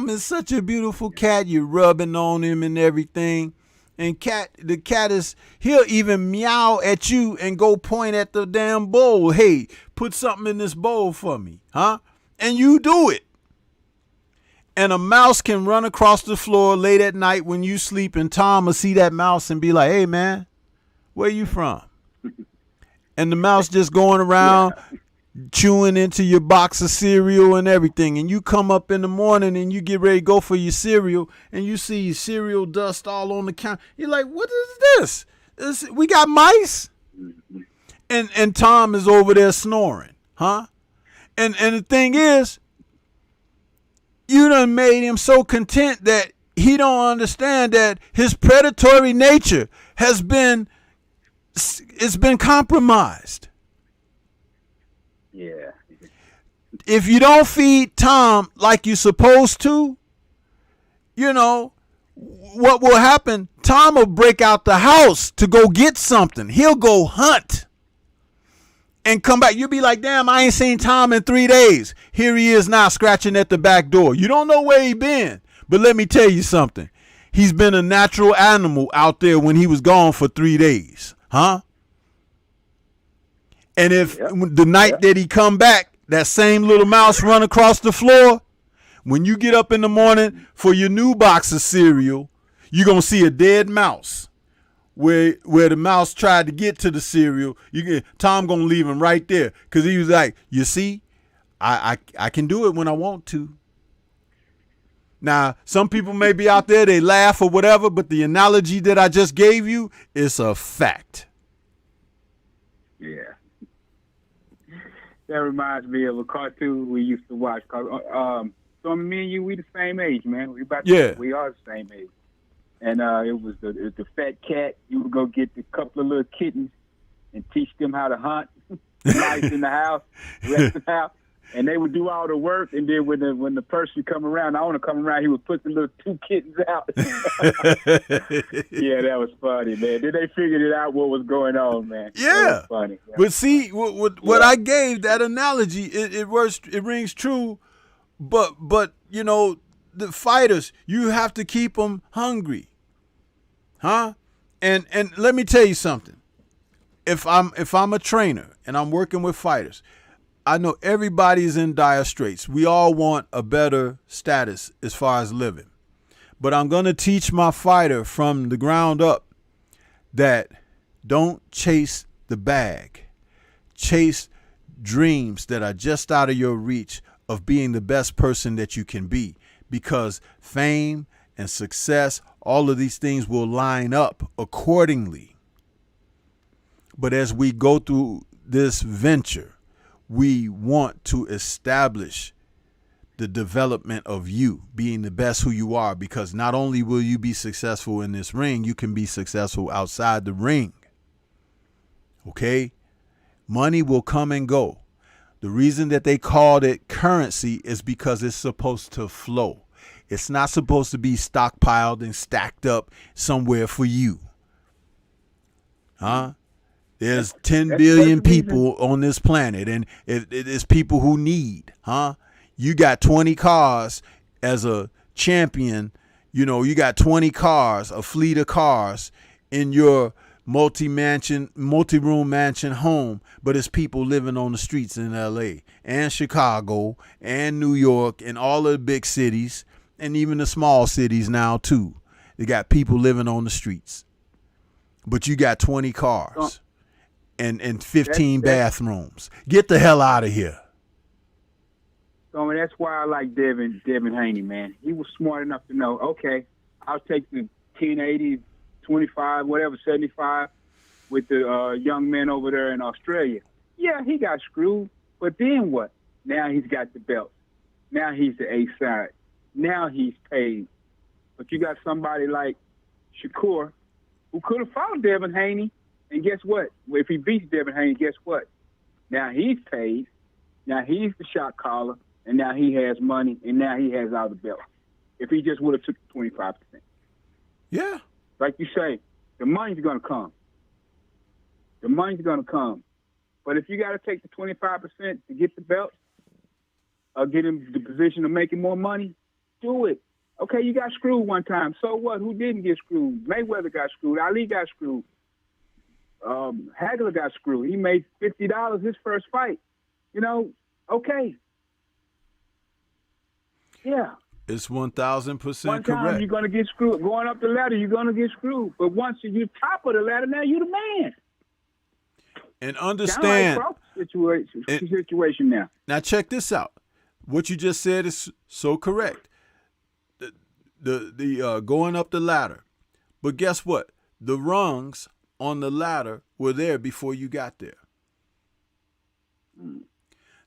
is such a beautiful cat. You're rubbing on him and everything, and the cat he'll even meow at you and go point at the damn bowl. Hey, put something in this bowl for me, huh? And you do it. And a mouse can run across the floor late at night when you sleep, and Tom will see that mouse and be like, hey, man, where you from? And the mouse just going around chewing into your box of cereal and everything. And you come up in the morning and you get ready to go for your cereal, and you see cereal dust all on the counter. You're like, what is this? We got mice? And Tom is over there snoring, huh? And the thing is, you done made him so content that he don't understand that his predatory nature it's been compromised. Yeah. If you don't feed Tom like you're supposed to, you know, what will happen? Tom will break out the house to go get something. He'll go hunt and come back. You'll be like, damn, I ain't seen Tom in 3 days. Here he is now scratching at the back door. You don't know where he been. But let me tell you something. He's been a natural animal out there when he was gone for 3 days. Huh? And if the night that he come back, that same little mouse run across the floor, when you get up in the morning for your new box of cereal, you're going to see a dead mouse. Where the mouse tried to get to the cereal, Tom gonna leave him right there because he was like, you see, I can do it when I want to. Now, some people may be out there, they laugh or whatever, but the analogy that I just gave you is a fact. Yeah. That reminds me of a cartoon we used to watch called so me and you, we the same age, man. We are the same age. And it was the fat cat. You would go get a couple of little kittens and teach them how to hunt, mice in the house, rest in the house, and they would do all the work. And then when the person come around, the owner come around, he would put the little 2 kittens out. Yeah, that was funny, man. Then they figured it out what was going on, man. Yeah, that was funny. But see, what I gave that analogy, it rings true. But you know, the fighters, you have to keep them hungry, huh? And let me tell you something. if I'm a trainer and I'm working with fighters, I know everybody's in dire straits. We all want a better status as far as living. But I'm going to teach my fighter from the ground up that don't chase the bag. Chase dreams that are just out of your reach of being the best person that you can be, because fame and success, all of these things will line up accordingly. But as we go through this venture, we want to establish the development of you being the best who you are, because not only will you be successful in this ring, you can be successful outside the ring. Okay? Money will come and go. The reason that they called it currency is because it's supposed to flow. It's not supposed to be stockpiled and stacked up somewhere for you. Huh? There's 10 billion people on this planet, and it is people who need, huh? You got 20 cars as a champion. You know, you got 20 cars, a fleet of cars in your multi-room mansion home, but it's people living on the streets in LA and Chicago and New York and all of the big cities and even the small cities now too. They got people living on the streets, but you got 20 cars and 15 bathrooms. Get the hell out of here. So, I mean, that's why I like Devin Haney, man. He was smart enough to know, okay, I'll take the 1080, 25, whatever, 75 with the young men over there in Australia. Yeah, he got screwed, but then what? Now he's got the belt. Now he's the A side. Now he's paid. But you got somebody like Shakur who could have fought Devin Haney, and guess what? If he beats Devin Haney, guess what? Now he's paid. Now he's the shot caller, and now he has money, and now he has all the belts. If he just would have took 25%. Yeah. Like you say, the money's going to come. The money's going to come. But if you got to take the 25% to get the belt or get in the position of making more money, do it. Okay, you got screwed one time. So what? Who didn't get screwed? Mayweather got screwed. Ali got screwed. Hagler got screwed. He made $50 his first fight. You know, okay. Yeah. It's 1,000% One correct. time you're going to get screwed. Going up the ladder, you're going to get screwed. But once you're top of the ladder, now you're the man. And understand. Situation now. Now check this out. What you just said is so correct. The going up the ladder. But guess what? The rungs on the ladder were there before you got there.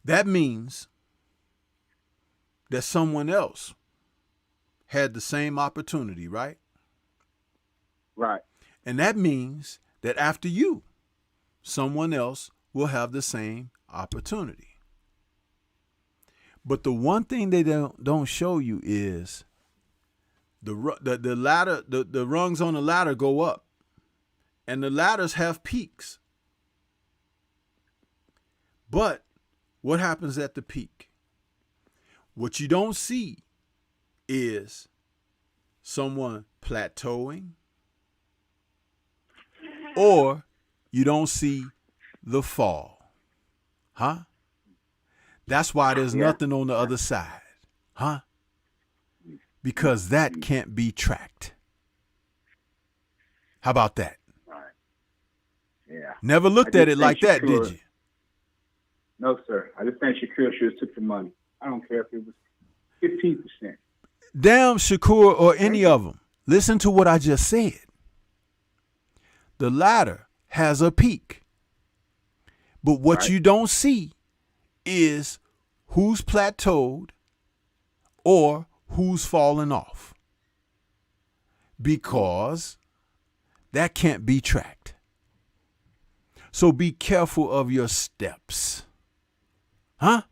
That means that someone else had the same opportunity, right? Right. And that means that after you, someone else will have the same opportunity. But the one thing they don't show you is the ladder, the rungs on the ladder go up, and the ladders have peaks. But what happens at the peak? What you don't see is someone plateauing, or you don't see the fall. Huh? That's why there's nothing on the other side. Huh? Because that can't be tracked. How about that? Right. Yeah. Never looked at it like that, did you? No, sir. I just think Shakur should have took the money. I don't care if it was 15%. Damn Shakur or any of them. Listen to what I just said. The ladder has a peak. But what you don't see is who's plateaued or who's fallen off. Because that can't be tracked. So be careful of your steps. Huh?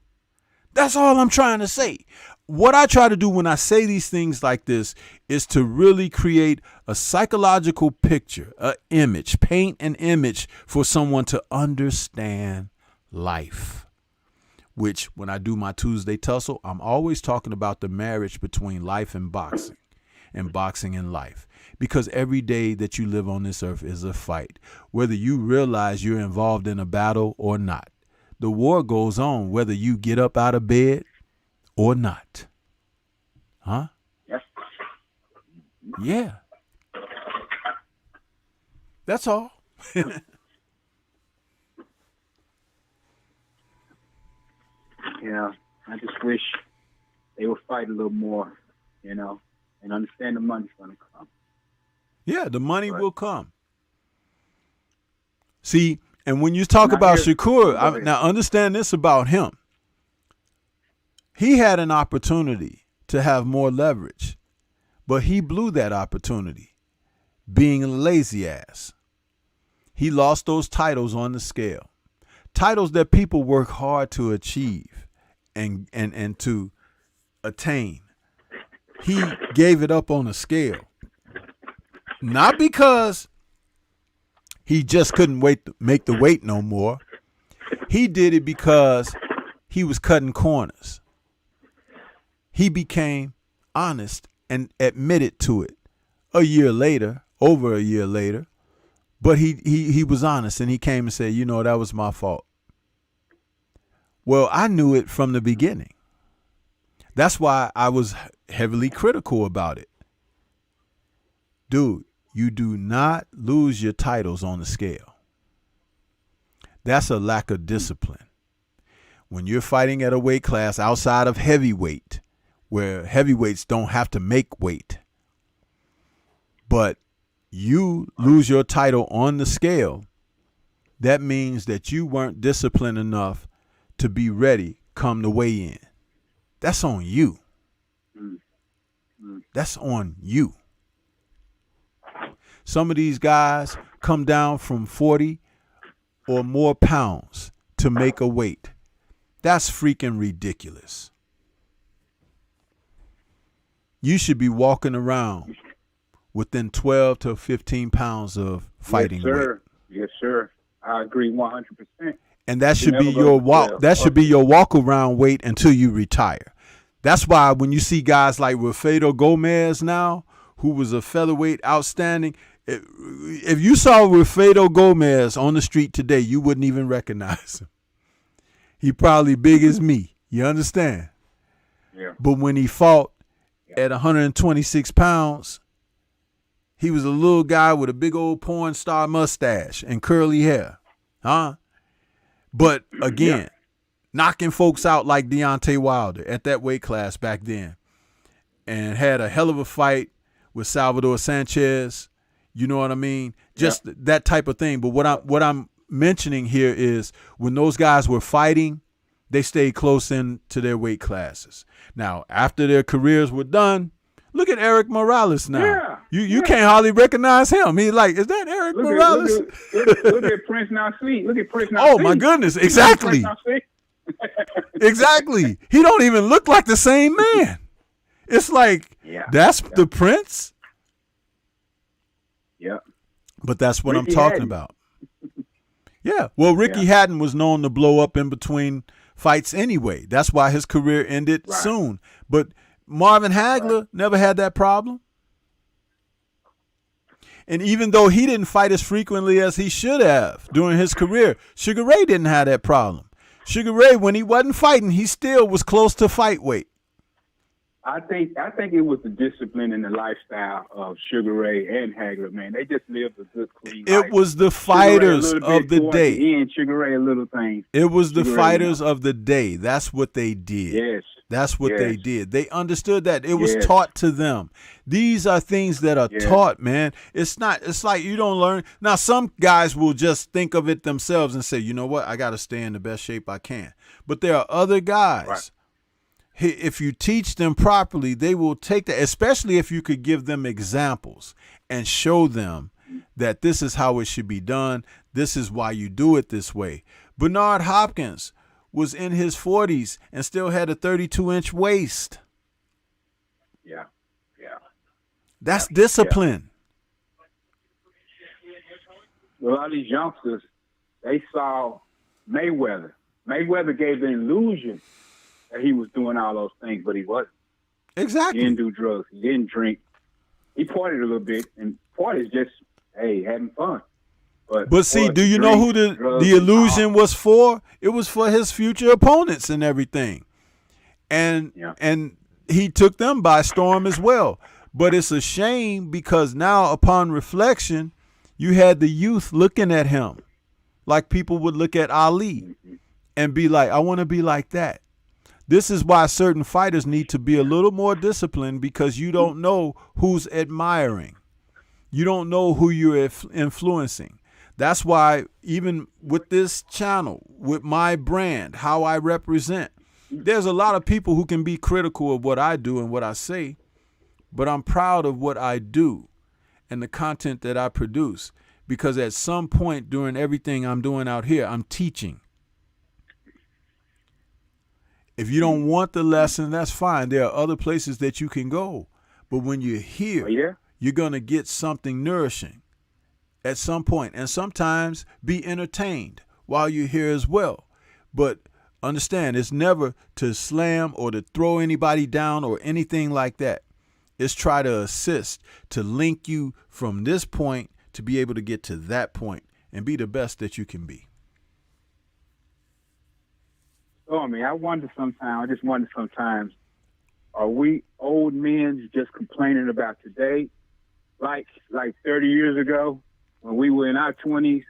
That's all I'm trying to say. What I try to do when I say these things like this is to really create a psychological picture, an image, paint an image for someone to understand life. Which, when I do my Tuesday tussle, I'm always talking about the marriage between life and boxing. in boxing and life. Because every day that you live on this earth is a fight, whether you realize you're involved in a battle or not. The war goes on whether you get up out of bed or not. Huh? Yes. Yeah. That's all. Yeah, I just wish they would fight a little more, you know, and understand the money's going to come. Yeah, the money will come. See, and when you talk about Shakur, now understand this about him. He had an opportunity to have more leverage, but he blew that opportunity, being a lazy ass. He lost those titles on the scale. Titles that people work hard to achieve and to attain. He gave it up on a scale. Not because he just couldn't make the weight no more. He did it because he was cutting corners. He became honest and admitted to it over a year later. But he was honest, and he came and said, you know, that was my fault. Well, I knew it from the beginning. That's why I was heavily critical about it. Dude, you do not lose your titles on the scale. That's a lack of discipline. When you're fighting at a weight class outside of heavyweight, where heavyweights don't have to make weight, but you lose your title on the scale, that means that you weren't disciplined enough to be ready come the weigh in. That's on you. That's on you. Some of these guys come down from 40 or more pounds to make a weight. That's freaking ridiculous. You should be walking around within 12 to 15 pounds of fighting weight. Yes, sir. I agree 100%. And that should be your walk. That should be your walk around weight until you retire. That's why when you see guys like Rafael Gomez now, who was a featherweight outstanding, if you saw Rafael Gomez on the street today, you wouldn't even recognize him. He probably big as me. You understand? Yeah. But when he fought at 126 pounds, he was a little guy with a big old porn star mustache and curly hair. Huh? But again, knocking folks out like Deontay Wilder at that weight class back then, and had a hell of a fight with Salvador Sanchez. You know what I mean? Just that type of thing. But what I'm mentioning here is when those guys were fighting, they stayed close in to their weight classes. Now, after their careers were done, look at Eric Morales now. You can't hardly recognize him. He's like, is that Eric Morales? Look at Prince Nassi. Look at Prince Nassi. Oh, my goodness. Exactly. Exactly. He don't even look like the same man. It's like, that's the Prince? Yeah. But that's what I'm talking about. Yeah. Well, Ricky Hatton was known to blow up in between fights anyway. That's why his career ended soon. But Marvin Hagler never had that problem. And even though he didn't fight as frequently as he should have during his career, Sugar Ray didn't have that problem. Sugar Ray, when he wasn't fighting, he still was close to fight weight. I think it was the discipline and the lifestyle of Sugar Ray and Hagler, man. They just lived a good, clean life. It was the fighters of the day. Sugar Ray a little thing. It was the fighters of the day. That's what they did. Yes. That's what they did. They understood that. It was taught to them. These are things that are taught, man. It's like you don't learn. Now, some guys will just think of it themselves and say, you know what? I got to stay in the best shape I can. But there are other guys. Right. If you teach them properly, they will take that, especially if you could give them examples and show them that this is how it should be done. This is why you do it this way. Bernard Hopkins was in his 40s and still had a 32-inch waist. Yeah. That's discipline. A lot of these youngsters, they saw Mayweather. Mayweather gave the illusion that he was doing all those things, but he wasn't. Exactly. He didn't do drugs. He didn't drink. he partied a little bit, and party's just, hey, having fun. But see, do you know who the illusion was for? It was for his future opponents and everything. And he took them by storm as well. But it's a shame because now, upon reflection, you had the youth looking at him like people would look at Ali and be like, I want to be like that. This is why certain fighters need to be a little more disciplined, because you don't know who's admiring. You don't know who you're influencing. That's why even with this channel, with my brand, how I represent, there's a lot of people who can be critical of what I do and what I say, but I'm proud of what I do and the content that I produce, because at some point during everything I'm doing out here, I'm teaching. If you don't want the lesson, that's fine. There are other places that you can go. But when you're here, you're going to get something nourishing at some point, and sometimes be entertained while you're here as well. But understand, it's never to slam or to throw anybody down or anything like that. It's try to assist, to link you from this point to be able to get to that point and be the best that you can be. Oh, I mean, I just wonder sometimes, are we old men just complaining about today, like 30 years ago when we were in our 20s,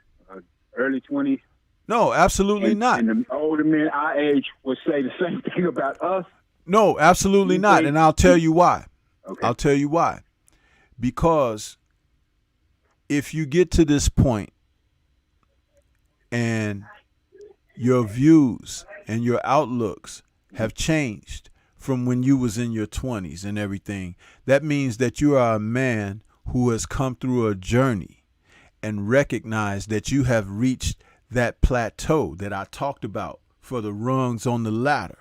early 20s? No, absolutely not. And the older men our age would say the same thing about us? No, absolutely not. And I'll tell you why. Okay. I'll tell you why. Because if you get to this point and your views and your outlooks have changed from when you was in your 20s and everything, that means that you are a man who has come through a journey and recognized that you have reached that plateau that I talked about for the rungs on the ladder.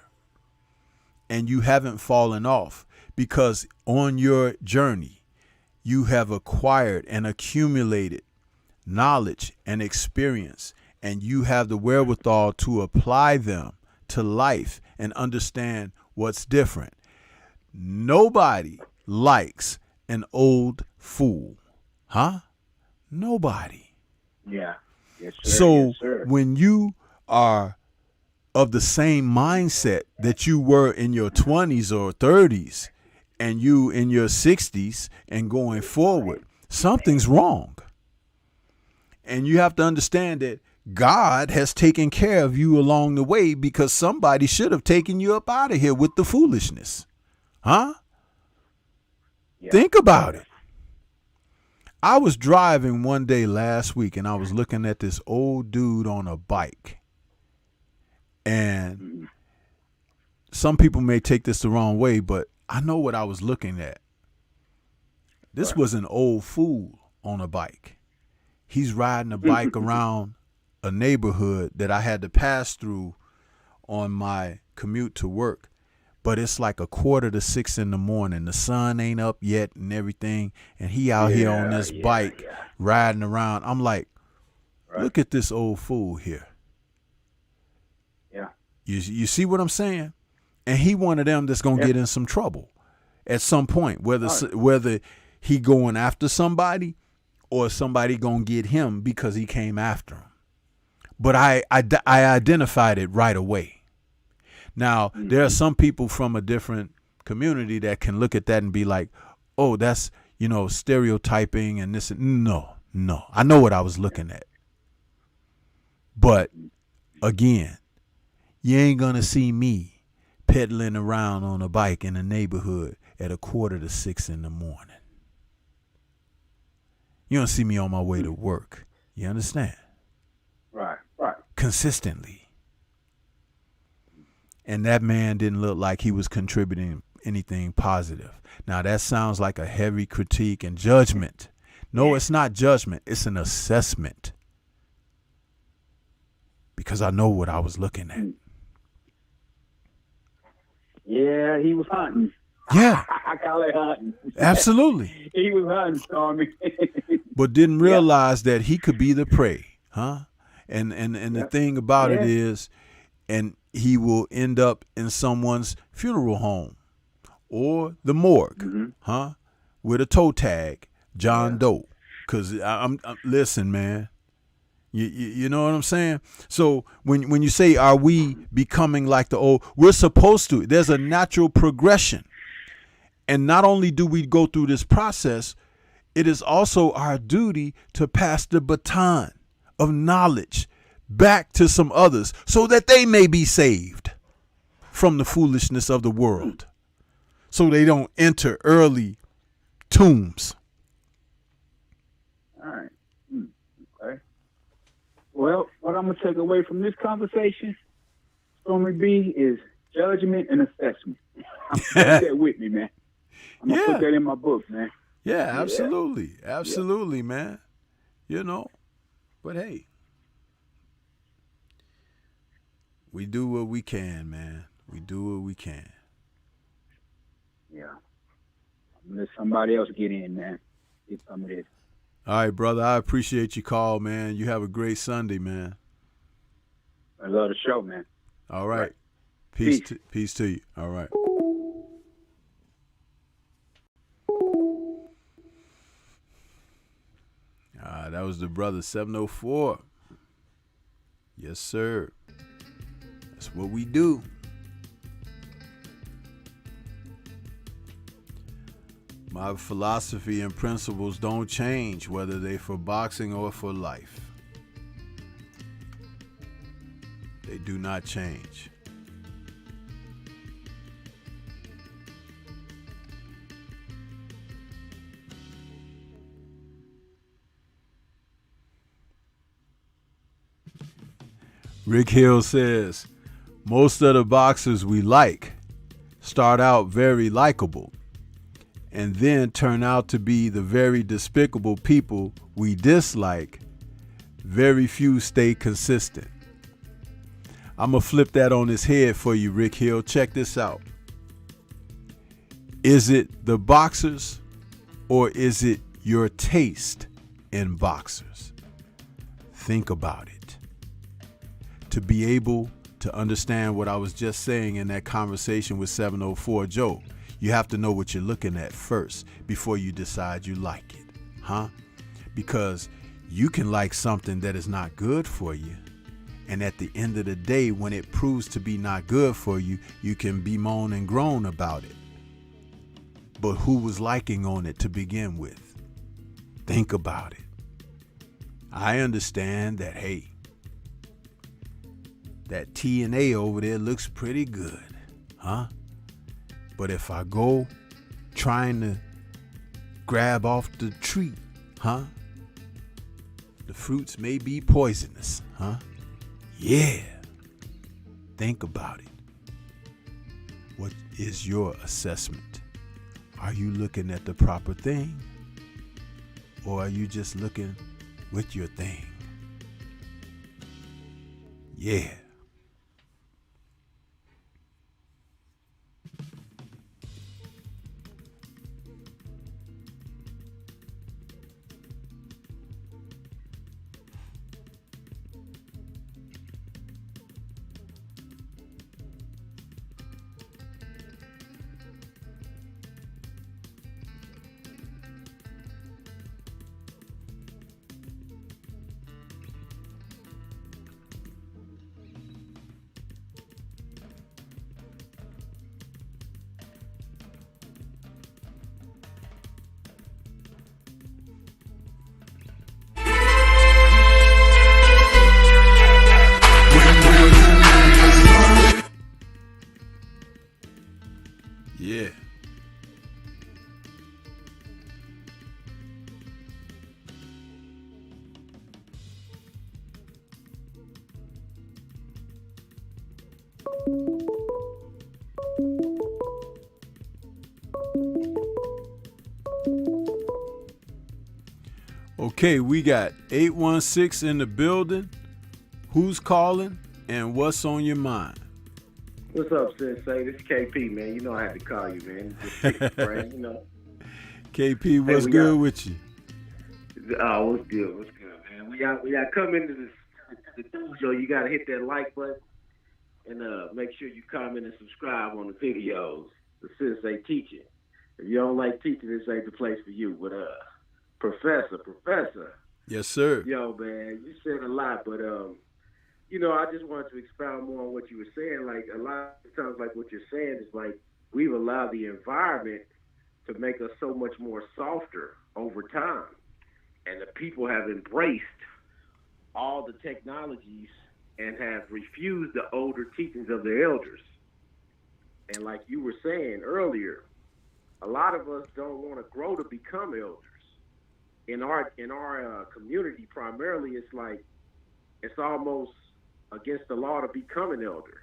And you haven't fallen off, because on your journey, you have acquired and accumulated knowledge and experience, and you have the wherewithal to apply them to life and understand what's different. Nobody likes an old fool. Huh? Nobody. Yeah. Yes, sir. So yes, sir. When you are of the same mindset that you were in your 20s or 30s, and you in your 60s and going forward, something's wrong. And you have to understand that God has taken care of you along the way, because somebody should have taken you up out of here with the foolishness. Huh? Yeah. Think about it. I was driving one day last week and I was looking at this old dude on a bike. And some people may take this the wrong way, but I know what I was looking at. This was an old fool on a bike. He's riding a bike around a neighborhood that I had to pass through on my commute to work. But it's like 5:45 in the morning. The sun ain't up yet and everything. And he out here on this bike riding around. I'm like, look at this old fool here. Yeah. You see what I'm saying? And he one of them that's going to get in some trouble at some point, whether he going after somebody or somebody going to get him because he came after him. But I identified it right away. Now, there are some people from a different community that can look at that and be like, oh, that's, stereotyping and this. No. I know what I was looking at. But again, you ain't going to see me pedaling around on a bike in a neighborhood at 5:45 in the morning. You don't see me on my way to work. You understand? Right. Consistently. And that man didn't look like he was contributing anything positive. Now, that sounds like a heavy critique and judgment. No, it's not judgment. It's an assessment. Because I know what I was looking at. Yeah, he was hunting. Yeah. I call it hunting. Absolutely. He was hunting, Stormy. But didn't realize that he could be the prey. Huh? And the thing about it is, and he will end up in someone's funeral home or the morgue, with a toe tag, John Doe. Cause I'm listen, man. You know what I'm saying? So when you say, are we becoming like the old? We're supposed to. There's a natural progression. And not only do we go through this process, it is also our duty to pass the baton of knowledge back to some others so that they may be saved from the foolishness of the world, so they don't enter early tombs. All right. Okay. Well, what I'm going to take away from this conversation, Stormy B, is judgment and assessment. I'm going to take that with me, man. I'm going to put that in my book, man. Yeah, absolutely. Absolutely, man. You know, but hey, we do what we can, man. We do what we can. Yeah. Let somebody else get in, man. Get some of this. All right, brother. I appreciate your call, man. You have a great Sunday, man. I love the show, man. All right. Peace to you. All right. That was the brother 704. Yes, sir. That's what we do. My philosophy and principles don't change, whether they for boxing or for life. They do not change. Rick Hill says, most of the boxers we like start out very likable and then turn out to be the very despicable people we dislike. Very few stay consistent. I'm going to flip that on his head for you, Rick Hill. Check this out. Is it the boxers or is it your taste in boxers? Think about it. To be able to understand what I was just saying in that conversation with 704 Joe, you have to know what you're looking at first before you decide you like it, huh? Because you can like something that is not good for you, and at the end of the day, when it proves to be not good for you, you can bemoan and groan about it. But who was liking on it to begin with? Think about it. I understand that, hey, that T&A over there looks pretty good, huh? But if I go trying to grab off the tree, huh? The fruits may be poisonous, huh? Yeah. Think about it. What is your assessment? Are you looking at the proper thing? Or are you just looking with your thing? Yeah. Yeah. Okay, we got 816 in the building. Who's calling and what's on your mind? What's up, Sensei? This is KP, man. You know I had to call you, man. Just pick a brain, you know. KP, what's good with you? Oh, what's good, man? We got come into the show. You gotta hit that like button and make sure you comment and subscribe on the videos. The Sensei teaching. If you don't like teaching, this ain't the place for you. But Professor, Yes, sir. yo, man, you said a lot, but you know, I just wanted to expound more on what you were saying. Like a lot of times, like what you're saying is like we've allowed the environment to make us so much more softer over time, and the people have embraced all the technologies and have refused the older teachings of the elders. And like you were saying earlier, a lot of us don't want to grow to become elders. In our community, primarily, it's like it's almost against the law to become an elder,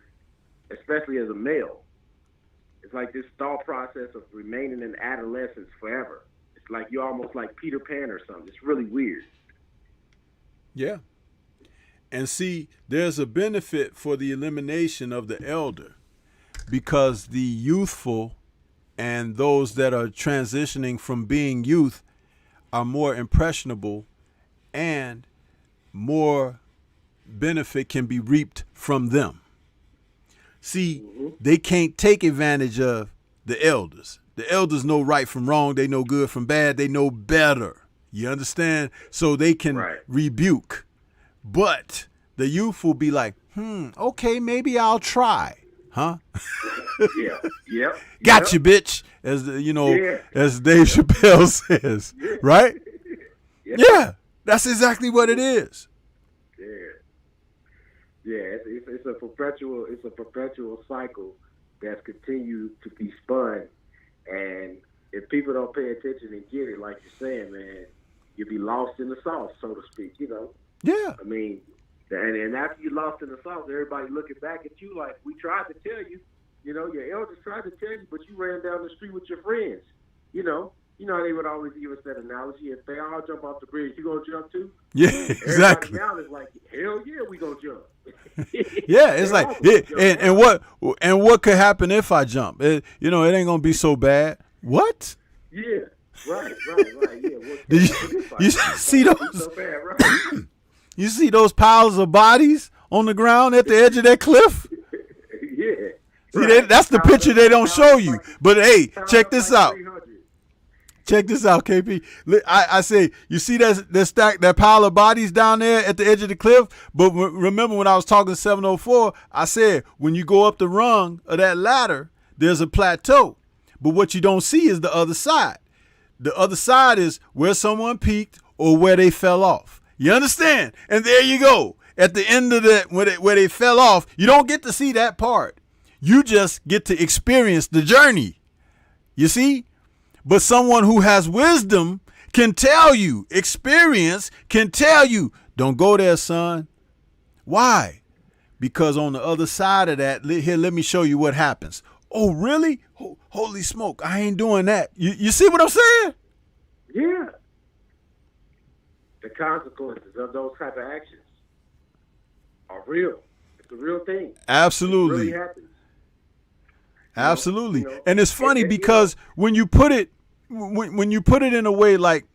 especially as a male. It's like this thought process of remaining in adolescence forever. It's like you're almost like Peter Pan or something. It's really weird. Yeah. And see, there's a benefit for the elimination of the elder because the youthful and those that are transitioning from being youth are more impressionable and more benefit can be reaped from them. See, they can't take advantage of the elders. The elders know right from wrong. They know good from bad. They know better. You understand? So they can rebuke. But the youth will be like, okay, maybe I'll try. Huh? Yep. Got you, bitch. As as Dave Chappelle says, right? Yeah, that's exactly what it is. Yeah, it's a perpetual cycle that's continued to be spun, and if people don't pay attention and get it, like you're saying, man, you'll be lost in the sauce, so to speak. You know. Yeah. I mean, and after you're lost in the sauce, everybody looking back at you like, we tried to tell you. You know, your elders tried to tell you, but you ran down the street with your friends. You know how they would always give us that analogy. If they all jump off the bridge, you gonna jump too? Yeah, exactly. Everybody now is like, hell yeah, we gonna jump. Yeah, it's like, and what could happen if I jump? It ain't gonna be so bad. What? Yeah, right. Yeah. You see those? So bad, right? You see those piles of bodies on the ground at the edge of that cliff? Yeah. See, that's the picture they don't show you. But hey, check this out. Check this out, KP. I say, you see that pile of bodies down there at the edge of the cliff? But remember when I was talking 704, I said, when you go up the rung of that ladder, there's a plateau. But what you don't see is the other side. The other side is where someone peaked or where they fell off. You understand? And there you go. At the end of that, where they fell off, you don't get to see that part. You just get to experience the journey. You see? But someone who has wisdom can tell you, experience can tell you, don't go there, son. Why? Because on the other side of that, here, let me show you what happens. Oh, really? Holy smoke, I ain't doing that. You see what I'm saying? Yeah. The consequences of those type of actions are real. It's a real thing. Absolutely. It really happens. Absolutely. And it's funny because when you put it in a way like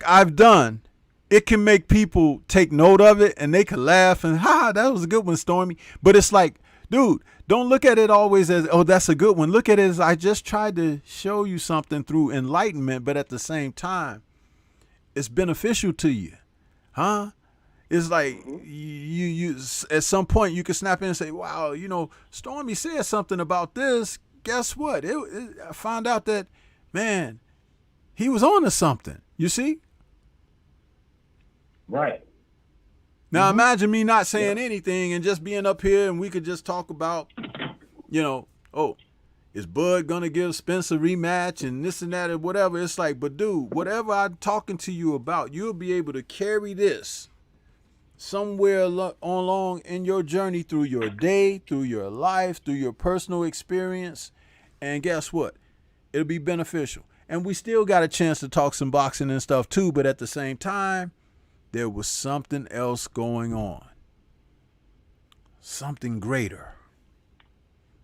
I've done, it can make people take note of it and they can laugh and that was a good one, Stormy. But it's like, dude, don't look at it always as, oh, that's a good one. Look at it as I just tried to show you something through enlightenment, but at the same time, it's beneficial to you. Huh? It's like you at some point you can snap in and say, wow, Stormy said something about this. Guess what? I found out that, man, he was on to something. You see? Right. Now imagine me not saying anything and just being up here and we could just talk about, is Bud going to give Spencer a rematch and this and that and whatever. It's like, but dude, whatever I'm talking to you about, you'll be able to carry this somewhere along in your journey through your day, through your life, through your personal experience. And guess what? It'll be beneficial. And we still got a chance to talk some boxing and stuff too. But at the same time, there was something else going on. Something greater.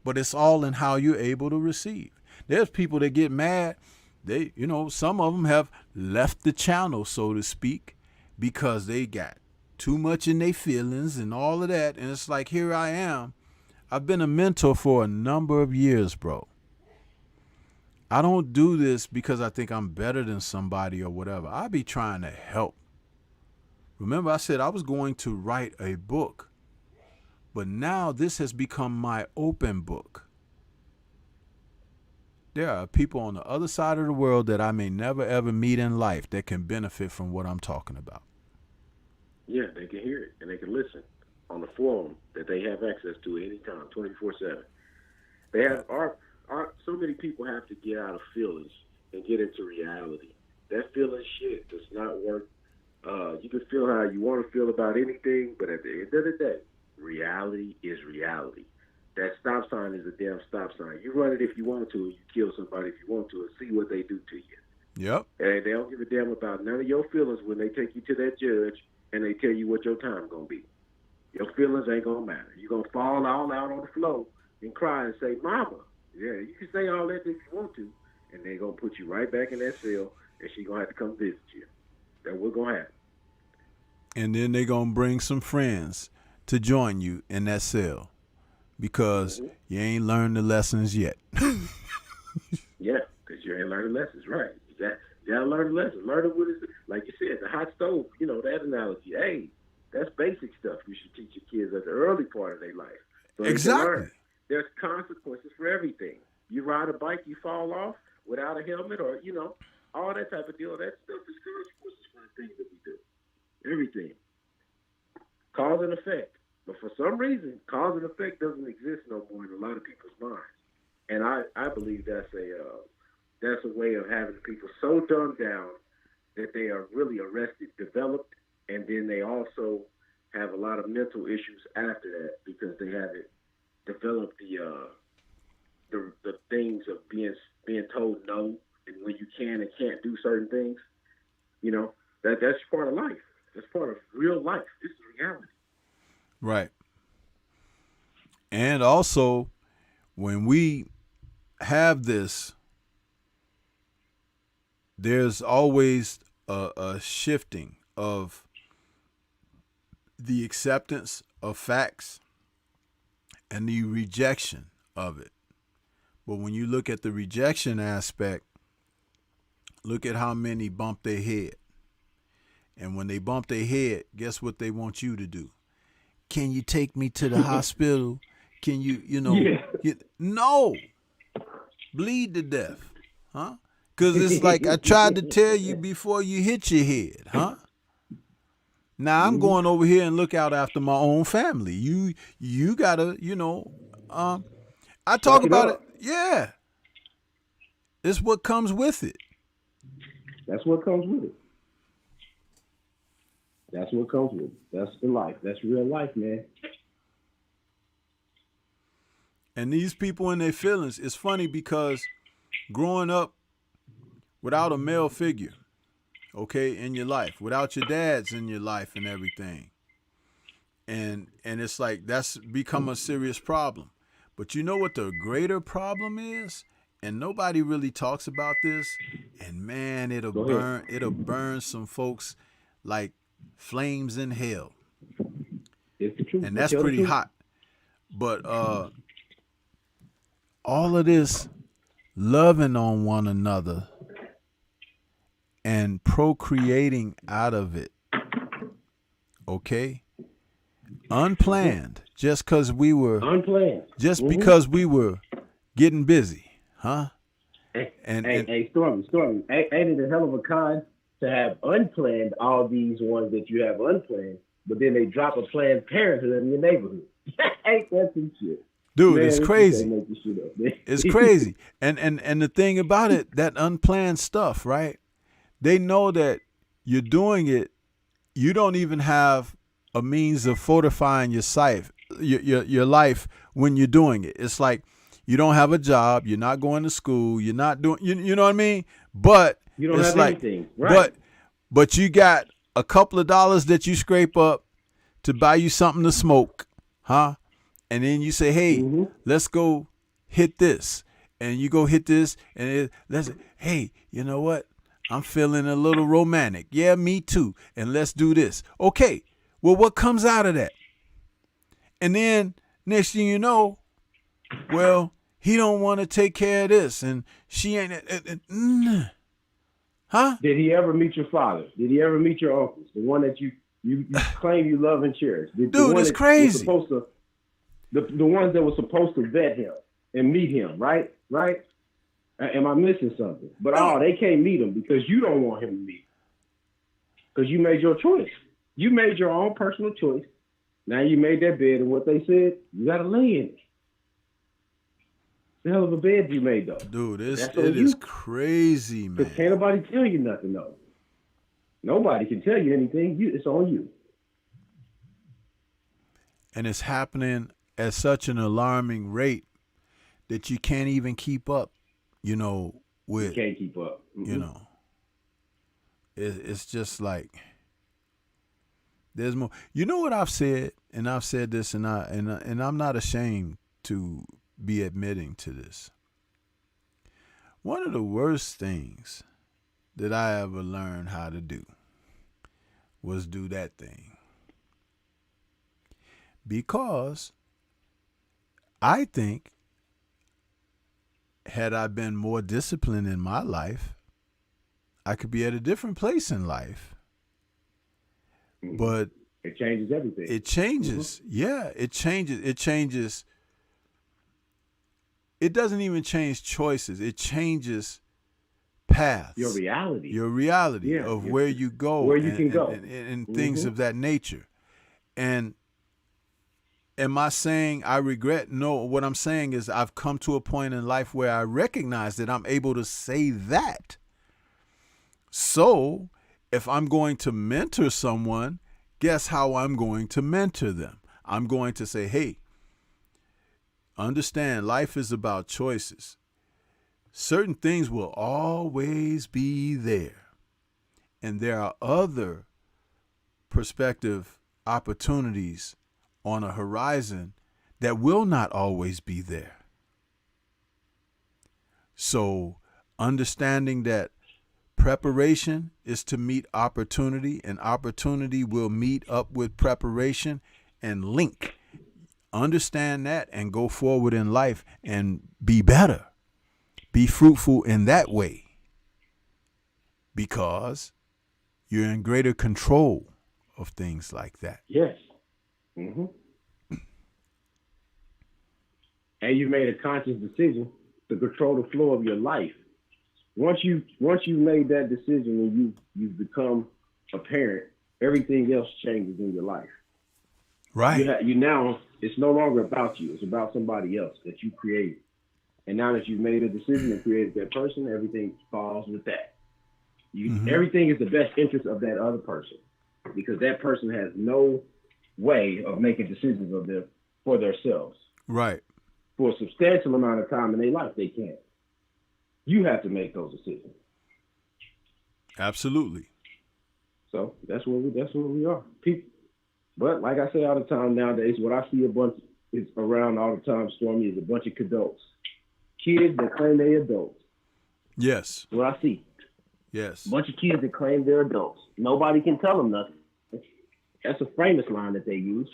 But it's all in how you're able to receive. There's people that get mad. They, some of them have left the channel, so to speak, because they got too much in their feelings and all of that. And it's like, here I am. I've been a mentor for a number of years, bro. I don't do this because I think I'm better than somebody or whatever. I be trying to help. Remember, I said I was going to write a book, but now this has become my open book. There are people on the other side of the world that I may never ever meet in life that can benefit from what I'm talking about. Yeah, they can hear it and they can listen on the forum that they have access to anytime, 24/7. They have so many people have to get out of feelings and get into reality. That feeling shit does not work. You can feel how you want to feel about anything, but at the end of the day, reality is reality. That stop sign is a damn stop sign. You run it if you want to, you kill somebody if you want to, and see what they do to you. Yep. And they don't give a damn about none of your feelings when they take you to that judge and they tell you what your time's going to be. Your feelings ain't going to matter. You're going to fall all out on the floor and cry and say, Mama. Yeah, you can say all that if you want to, and they're going to put you right back in that cell, and she's going to have to come visit you. That's what's going to happen. And then they're going to bring some friends to join you in that cell because you ain't learned the lessons yet. Yeah, because you ain't learned the lessons, right. You got to learn the lessons. Learn what is, like you said, the hot stove, that analogy. Hey, that's basic stuff you should teach your kids at the early part of their life. So exactly. There's consequences for everything. You ride a bike, you fall off without a helmet or, all that type of deal. That stuff is consequences for the things that we do. Everything. Cause and effect. But for some reason, cause and effect doesn't exist no more in a lot of people's minds. And I believe that's a way of having people so dumbed down that they are really arrested, developed, and then they also have a lot of mental issues after that because they haven't developed the things of being told no and when you can and can't do certain things. That's part of life. That's part of real life. This is reality. Right. And also, when we have this, there's always a shifting of the acceptance of facts and the rejection of it. But when you look at the rejection aspect, look at how many bump their head. And when they bump their head, guess what they want you to do? Can you take me to the hospital? Can you, no. Bleed to death. Huh? Because it's like I tried to tell you before you hit your head. Huh? Now I'm going over here and look out after my own family. You gotta, I talk about it. Yeah. It's what comes with it. That's what comes with it. That's what comes with it. That's the life. That's real life, man. And these people in their feelings, it's funny because growing up without a male figure, okay, in your life, without your dads in your life and everything. And it's like that's become a serious problem. But you know what the greater problem is? And nobody really talks about this. And man, it'll burn some folks like flames in hell. It's the truth. And that's pretty hot. But all of this loving on one another and procreating out of it, okay? Unplanned, just because we were because we were getting busy, huh? Hey, Stormy, ain't it a hell of a con to have unplanned all these ones that you have unplanned, but then they drop a Planned Parenthood in your neighborhood? Ain't that some shit? Dude, man, it's crazy. Up, it's crazy. And the thing about it, that unplanned stuff, right? They know that you're doing it. You don't even have a means of fortifying your life when you're doing it. It's like you don't have a job. You're not going to school. You're not doing, you know what I mean? But you don't it's have like, anything. Right. But you got a couple of dollars that you scrape up to buy you something to smoke, huh? And then you say, hey, let's go hit this. And you go hit this. And hey, you know what? I'm feeling a little romantic. Yeah, me too. And let's do this. Okay. Well, what comes out of that? And then next thing you know, well, he don't want to take care of this, and she ain't. Huh? Did he ever meet your father? Did he ever meet your uncles? The one that you claim you love and cherish. Dude, it's crazy. The ones that were supposed to vet him and meet him, right? Right? Am I missing something? But they can't meet him because you don't want him to meet him. Because you made your choice. You made your own personal choice. Now you made that bed, and what they said, you got to lay in it. The hell of a bed you made, though. Dude, it is crazy, man. Can't nobody tell you nothing, though. Nobody can tell you anything. It's on you. And it's happening at such an alarming rate that you can't even keep up, with. You can't keep up. Mm-hmm. It's just like there's more. You know what I've said, and I've said this, and I'm not ashamed to be admitting to this. One of the worst things that I ever learned how to do was do that thing. Because I think had I been more disciplined in my life, I could be at a different place in life. But it changes everything. It changes. Mm-hmm. Yeah, it changes. It changes. It doesn't even change choices. It changes paths. Your reality. Of where you go. Where you can go. And things of that nature. And am I saying I regret? No, what I'm saying is I've come to a point in life where I recognize that I'm able to say that. So if I'm going to mentor someone, guess how I'm going to mentor them? I'm going to say, hey, understand life is about choices. Certain things will always be there. And there are other prospective opportunities on a horizon that will not always be there. So understanding that preparation is to meet opportunity, and opportunity will meet up with preparation and link. Understand that and go forward in life and be better. Be fruitful in that way because you're in greater control of things like that. Yes. Mm-hmm. And you made a conscious decision to control the flow of your life. Once you made that decision and you've become a parent, everything else changes in your life. Right. You now, it's no longer about you. It's about somebody else that you created. And now that you've made a decision and created that person, everything falls with that. Everything is the best interest of that other person because that person has no way of making decisions for themselves. Right. For a substantial amount of time in their life, they can't. You have to make those decisions. Absolutely. So that's where we are. People. But like I say all the time nowadays, what I see is around all the time, Stormy, is a bunch of adults. Kids that claim they're adults. Yes. What I see. Yes. A bunch of kids that claim they're adults. Nobody can tell them nothing. That's a famous line that they use.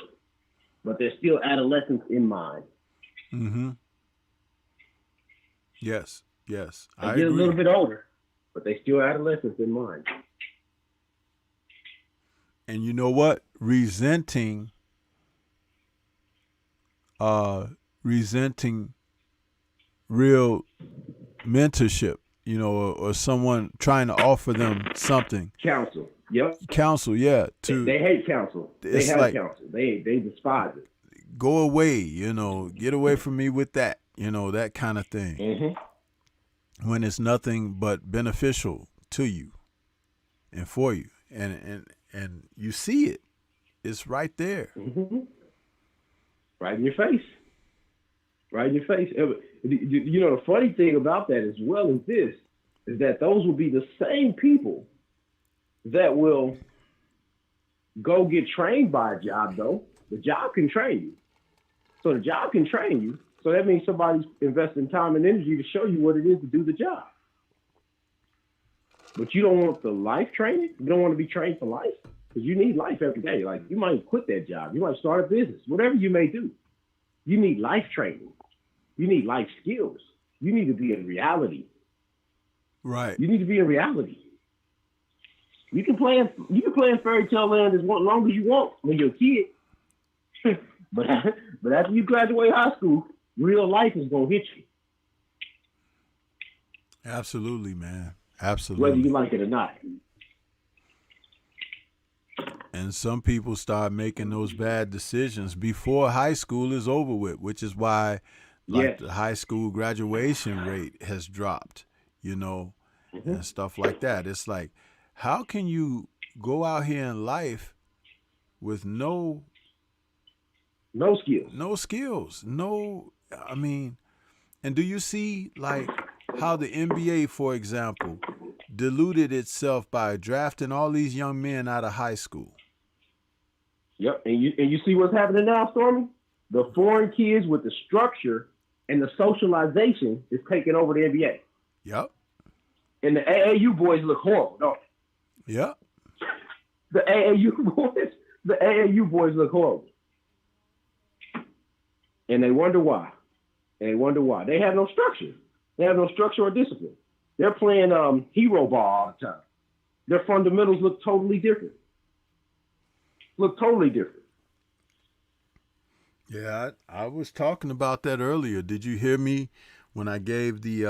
But they're still adolescents in mind. Mm-hmm. Yes. Yes. They get a little bit older, but they still adolescents in mind. And you know what? Resenting real mentorship, or someone trying to offer them something. Counsel. Yep. Counsel, yeah. They hate counsel. They have counsel. They despise it. Go away, get away from me with that, that kind of thing. Mm-hmm. When it's nothing but beneficial to you and for you. And you see it. It's right there. Mm-hmm. Right in your face. Right in your face. The funny thing about that as well as this is that those will be the same people that will go get trained by a job, though. The job can train you. So the job can train you. So that means somebody's investing time and energy to show you what it is to do the job. But you don't want the life training. You don't want to be trained for life because you need life every day. Like you might quit that job. You might start a business, whatever you may do. You need life training. You need life skills. You need to be in reality. Right. You need to be in reality. You can play in fairy tale land as long as you want when you're a kid. but after you graduate high school, real life is gonna hit you. Absolutely, man. Absolutely. Whether you like it or not. And some people start making those bad decisions before high school is over with, which is why the high school graduation rate has dropped, and stuff like that. It's like, how can you go out here in life with no skills? No skills. And do you see like how the NBA, for example, diluted itself by drafting all these young men out of high school? Yep, and you see what's happening now, Stormy? The foreign kids with the structure and the socialization is taking over the NBA. Yep. And the AAU boys look horrible, don't they? Yep. The AAU boys look horrible. And they wonder why. They have no structure. They have no structure or discipline. They're playing hero ball all the time. Their fundamentals look totally different. Yeah, I was talking about that earlier. Did you hear me when I gave the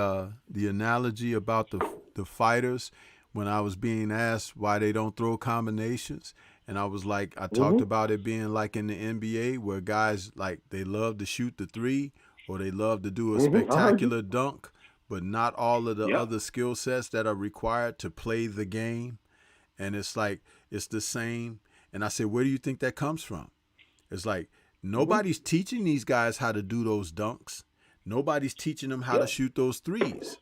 analogy about the fighters when I was being asked why they don't throw combinations? And I was like, I talked about it being like in the NBA where guys, like, they love to shoot the three or they love to do a spectacular dunk, but not all of the other skill sets that are required to play the game. And it's like, it's the same. And I said, where do you think that comes from? It's like, nobody's teaching these guys how to do those dunks. Nobody's teaching them how to shoot those threes.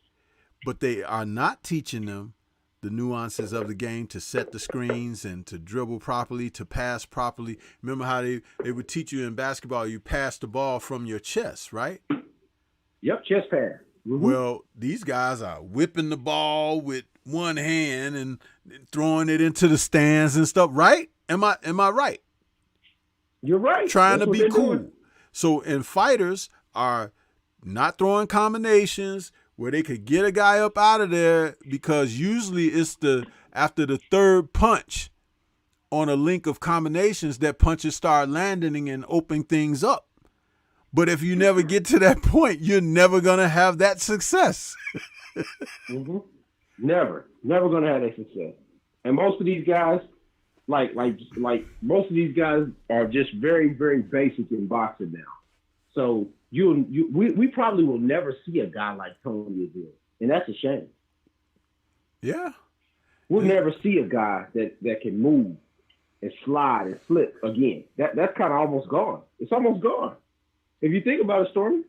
But they are not teaching them the nuances of the game, to set the screens and to dribble properly, to pass properly. Remember how they would teach you in basketball, you pass the ball from your chest, right? Yep, chest pass. Well, these guys are whipping the ball with one hand and throwing it into the stands and stuff, right? Am I right? You're right. Trying to be cool. So, and fighters are not throwing combinations where they could get a guy up out of there, because usually it's after the third punch on a link of combinations that punches start landing and opening things up. But if you never get to that point, you're never going to have that success. Never going to have that success. And most of these guys, like most of these guys are just very, very basic in boxing now. So we probably will never see a guy like Tony again, and that's a shame. Yeah, we'll never see a guy that can move and slide and flip again. That's kind of almost gone. It's almost gone. If you think about it, Stormy,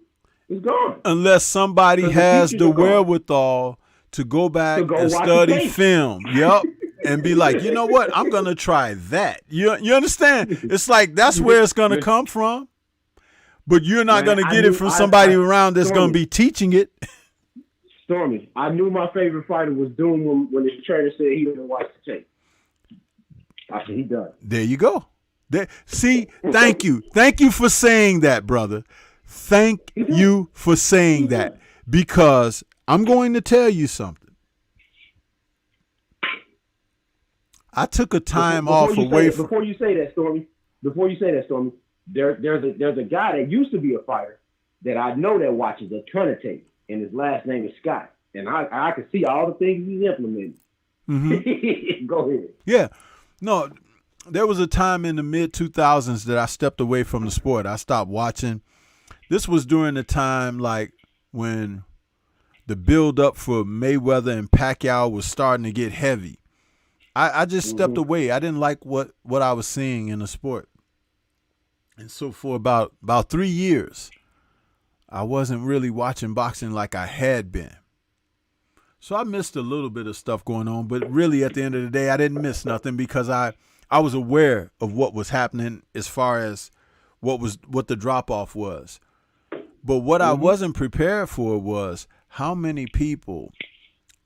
it's gone. Unless somebody has the wherewithal to go back and study film. Yep. And be like, you know what? I'm going to try that. You understand? It's like, that's where it's going to come from. But you're not going to get it from somebody around that's going to be teaching it. Stormy, I knew my favorite fighter was Doom when his trainer said he didn't watch the tape. I said, he done. There you go. See, thank you. Thank you for saying that, brother. Thank you for saying that. Because I'm going to tell you something. I took a time off away from... Before you say that, Stormy, there's a guy that used to be a fighter that I know that watches a ton of tape, and his last name is Scott. And I can see all the things he's implementing. Go ahead. Yeah. No, there was a time in the mid-2000s that I stepped away from the sport. I stopped watching. This was during the time like when the build-up for Mayweather and Pacquiao was starting to get heavy. I just stepped away. I didn't like what I was seeing in the sport. And so for about 3 years, I wasn't really watching boxing like I had been. So I missed a little bit of stuff going on, but really at the end of the day, I didn't miss nothing because I was aware of what was happening as far as what the drop-off was. But what I wasn't prepared for was how many people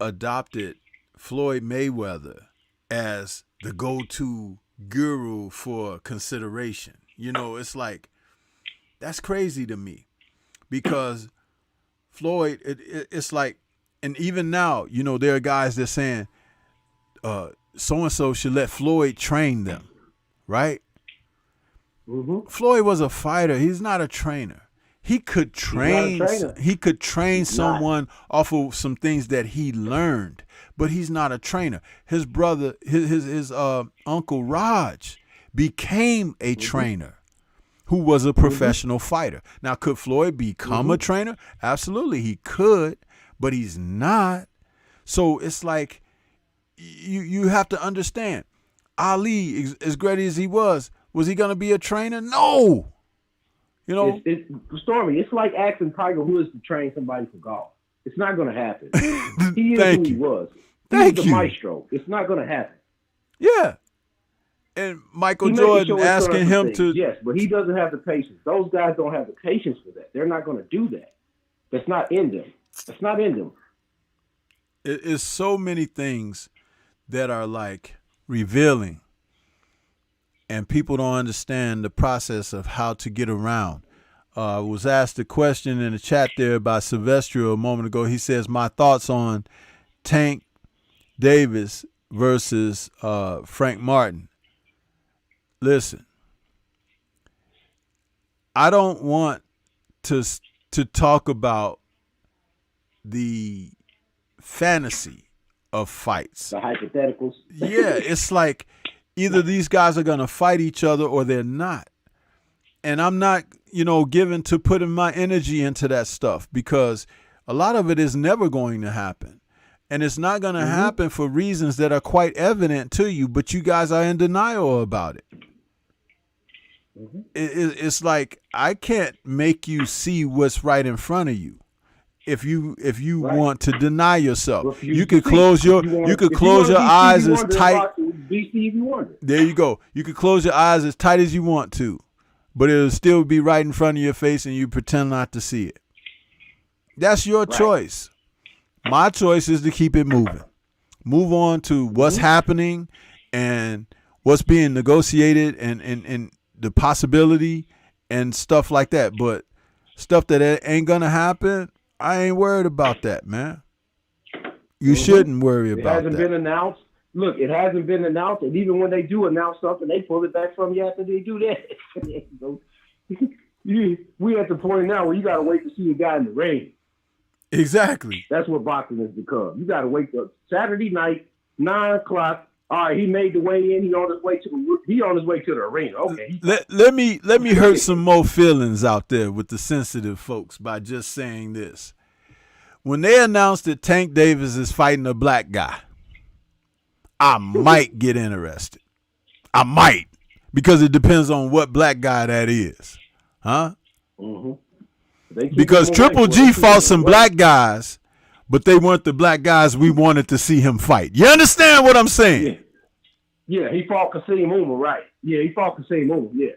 adopted Floyd Mayweather as the go-to guru for consideration. You know, it's like, that's crazy to me because Floyd, it's like, and even now, you know, there are guys that saying, so-and-so should let Floyd train them, right? Mm-hmm. Floyd was a fighter. He's not a trainer. He could train. He could train someone off of some things that he learned, but he's not a trainer. His brother, his uncle Raj, became a trainer who was a professional fighter. Now, could Floyd become a trainer? Absolutely, he could, but he's not. So it's like you have to understand. Ali, as great as he was he going to be a trainer? No. You know, it's Stormy. It's like asking Tiger Woods to train somebody for golf. It's not going to happen. He is who he was. He's the maestro. It's not going to happen. Yeah. And Michael Jordan asking him to. Yes, but he doesn't have the patience. Those guys don't have the patience for that. They're not going to do that. That's not in them. That's not in them. It's so many things that are like revealing, and people don't understand the process of how to get around. I was asked a question in the chat there by Sylvester a moment ago. He says, my thoughts on Tank Davis versus Frank Martin. Listen, I don't want to talk about the fantasy of fights. The hypotheticals. Yeah, it's like either these guys are going to fight each other or they're not. And I'm not, given to putting my energy into that stuff because a lot of it is never going to happen. And it's not going to happen for reasons that are quite evident to you, but you guys are in denial about it. It's like I can't make you see what's right in front of you. If you want to deny yourself, you could close your eyes as tight. There you go. You could close your eyes as tight as you want to, but it'll still be right in front of your face, and you pretend not to see it. That's your choice. My choice is to keep it moving. Move on to what's happening and what's being negotiated and the possibility and stuff like that. But stuff that ain't gonna happen, I ain't worried about that, man. You shouldn't worry about that. It hasn't been announced. Look, it hasn't been announced, and even when they do announce something, they pull it back from you after they do that. We at the point now where you got to wait to see a guy in the ring. Exactly. That's what boxing has become. You got to wait till Saturday night, 9:00. All right, he made the way in. He on his way to the arena. Okay. Let me hurt some more feelings out there with the sensitive folks by just saying this. When they announced that Tank Davis is fighting a black guy, I might get interested. I might, because it depends on what black guy that is, huh? Because Triple G fought some black guys, but they weren't the black guys we wanted to see him fight. You understand what I'm saying? Yeah, he fought Kasim Uma, right? Yeah, he fought Kasim Uma, yeah.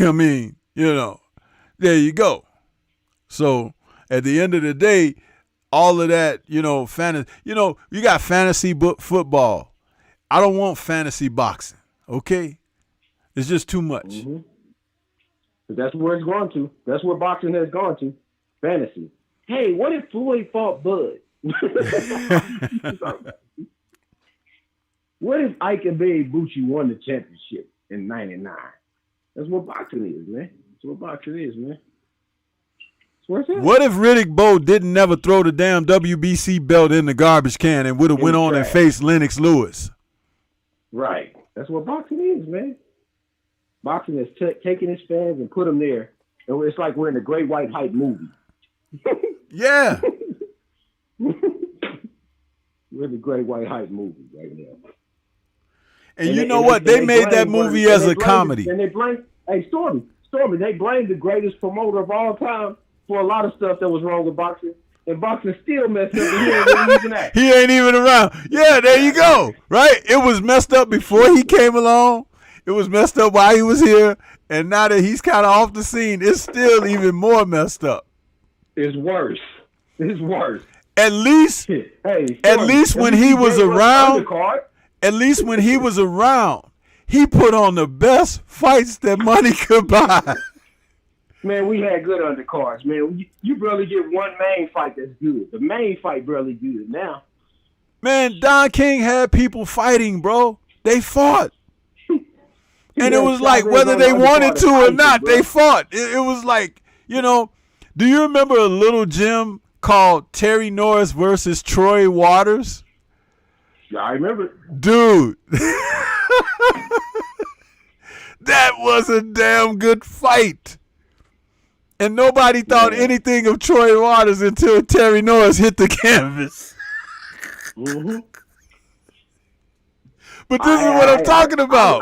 I mean, there you go. So at the end of the day, all of that, fantasy, you got fantasy football. I don't want fantasy boxing, okay? It's just too much. But that's where it's gone to. That's where boxing has gone to. Fantasy. Hey, what if Floyd fought Bud? What if Ike and Babe Bucci won the championship in '99? That's what boxing is, man. That's what boxing is, man. What if Riddick Bowe didn't never throw the damn WBC belt in the garbage can and would have went on and faced Lennox Lewis? Right. That's what boxing is, man. Boxing is taking his fans and put them there. And it's like we're in the Great White Hype movie. Yeah. We're in the Great White Hype movie right now. And you know what? They made that movie as a comedy. And they blame, Stormy, they blamed the greatest promoter of all time for a lot of stuff that was wrong with boxing. And boxing still messed up. And he ain't really even act. He ain't even around. Yeah, there you go. Right? It was messed up before he came along. It was messed up while he was here. And now that he's kind of off the scene, it's still even more messed up. It's worse. It's worse. At least when he was around, he put on the best fights that money could buy. Man, we had good undercards, man. You barely get one main fight that's good. The main fight barely good now. Man, Don King had people fighting, bro. They fought. And it was like, whether they wanted to or not, they fought. It was like, you know, do you remember a little gym called Terry Norris versus Troy Waters? Yeah, I remember. Dude. That was a damn good fight. And nobody thought anything of Troy Waters until Terry Norris hit the canvas. Mm-hmm. But this is what I'm talking about.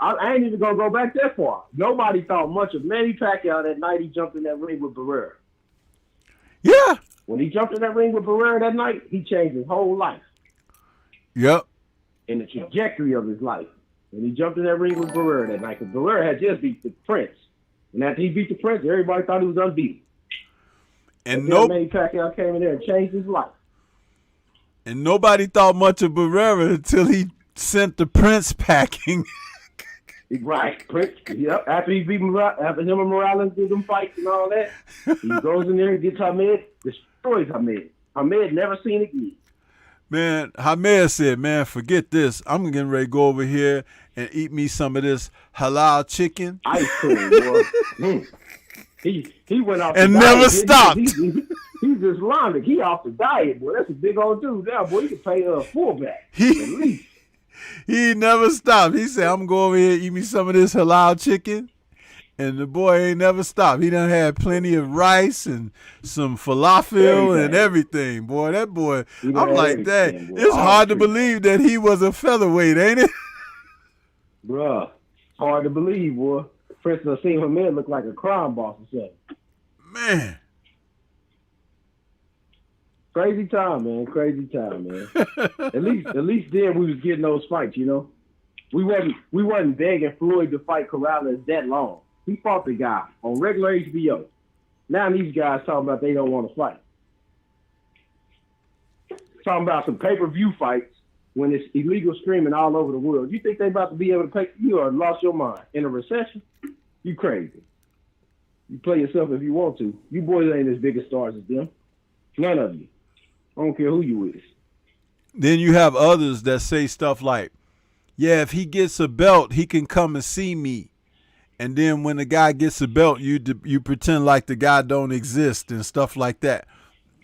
I ain't even going to go back that far. Nobody thought much of Manny Pacquiao that night he jumped in that ring with Barrera. Yeah. When he jumped in that ring with Barrera that night, he changed his whole life. Yep. And the trajectory of his life. When he jumped in that ring with Barrera that night, because Barrera had just beat the Prince. And after he beat the Prince, everybody thought he was unbeatable. And Manny Pacquiao came in there and changed his life. And nobody thought much of Barrera until he sent the Prince packing. Right, Prince. Yep. After he beat after him and Morales did them fights and all that, he goes in there and gets Hamed, destroys Hamed. Hamed never seen it again. Man, Hamed said, man, forget this. I'm getting ready to go over here and eat me some of this halal chicken. Ice cream, boy. He went off and the never diet. stopped. He's Islamic. He off the diet, boy. That's a big old dude now, boy. He could pay a fullback at least. He never stopped. He said, I'm going to go over here and eat me some of this halal chicken. And the boy ain't never stopped. He done had plenty of rice and some falafel and everything. Boy, that boy, I'm like, that. It's hard to believe that he was a featherweight, ain't it? Bruh, hard to believe, boy. Prince done seen Hamed look like a crime boss or something. Man. Crazy time, man. Crazy time, man. At least then we was getting those fights, you know. We wasn't begging Floyd to fight Corrales that long. He fought the guy on regular HBO. Now these guys talking about they don't want to fight. Talking about some pay-per-view fights when it's illegal streaming all over the world. You think they about to be able to pay? You are lost your mind. In a recession? You crazy. You play yourself if you want to. You boys ain't as big as stars as them. None of you. I don't care who you is. Then you have others that say stuff like, yeah, if he gets a belt, he can come and see me. And then when the guy gets a belt, you pretend like the guy don't exist and stuff like that.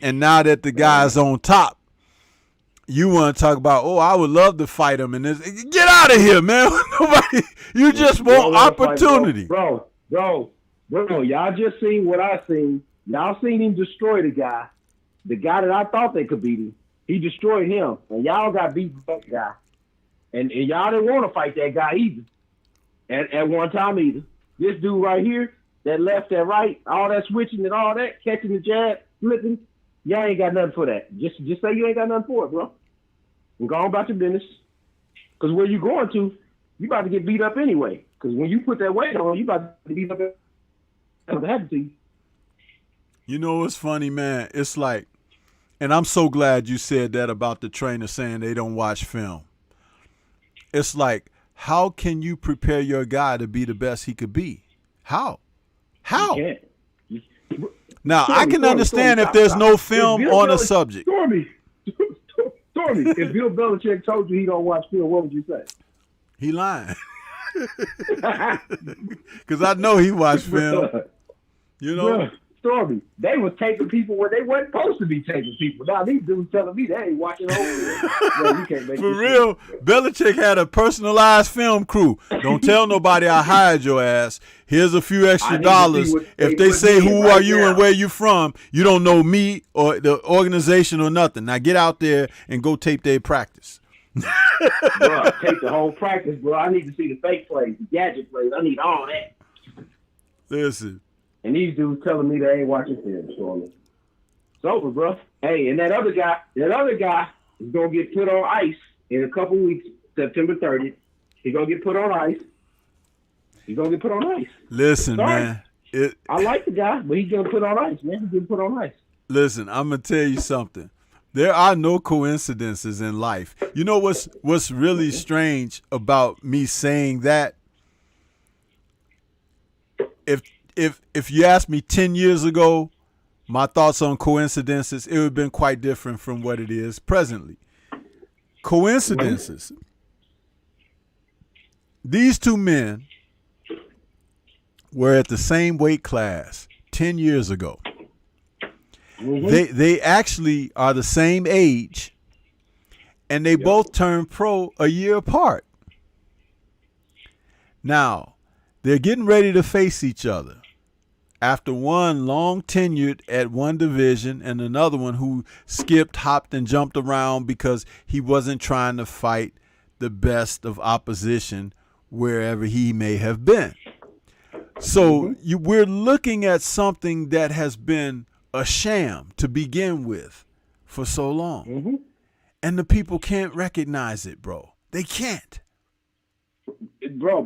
And now that the guy's on top, you want to talk about, oh, I would love to fight him. And get out of here, man. Nobody, you just want opportunity. Bro, y'all just seen what I seen. Y'all seen him destroy the guy. The guy that I thought they could beat him, he destroyed him. And y'all got beat by that guy. And y'all didn't want to fight that guy either. At one time either. This dude right here, that left, that right, all that switching and all that, catching the jab, flipping, y'all ain't got nothing for that. Just say you ain't got nothing for it, bro. And go on about your business. Because where you going to, you about to get beat up anyway. Because when you put that weight on, you about to beat up. That's what happened to you. You know what's funny, man? It's like, and I'm so glad you said that about the trainer saying they don't watch film. It's like, how can you prepare your guy to be the best he could be? How? You Now, I can understand if there's no film on a subject. Stormy, if Bill Belichick told you he don't watch film, what would you say? He lying. Because I know he watched film. You know? Bruh, Stormy, they was taking people where they weren't supposed to be taking people. Now these dudes telling me they ain't watching the whole film. You can't make For real, Belichick had a personalized film crew. Don't tell nobody I hired your ass. Here's a few extra dollars. If they say who are you and where you from, you don't know me or the organization or nothing. Now get out there and go tape their practice. Bro, take the whole practice, bro. I need to see the fake plays, the gadget plays. I need all that. Listen. And these dudes telling me they ain't watching film, Stormy. It's over, bro. Hey, and that other guy is gonna get put on ice in a couple weeks, September 30th. He's gonna get put on ice. Listen, man. I like the guy, but he's gonna put on ice, man. He's gonna put on ice. Listen, I'm gonna tell you something. There are no coincidences in life. You know what's really if you asked me 10 years ago, my thoughts on coincidences, it would have been quite different from what it is presently. Coincidences. These two men were at the same weight class 10 years ago. Mm-hmm. They actually are the same age, and they both turned pro a year apart. Now, they're getting ready to face each other after one long tenured at one division and another one who skipped, hopped, and jumped around because he wasn't trying to fight the best of opposition wherever he may have been. So we're looking at something that has been a sham to begin with for so long. Mm-hmm. And the people can't recognize it, bro. They can't. Bro.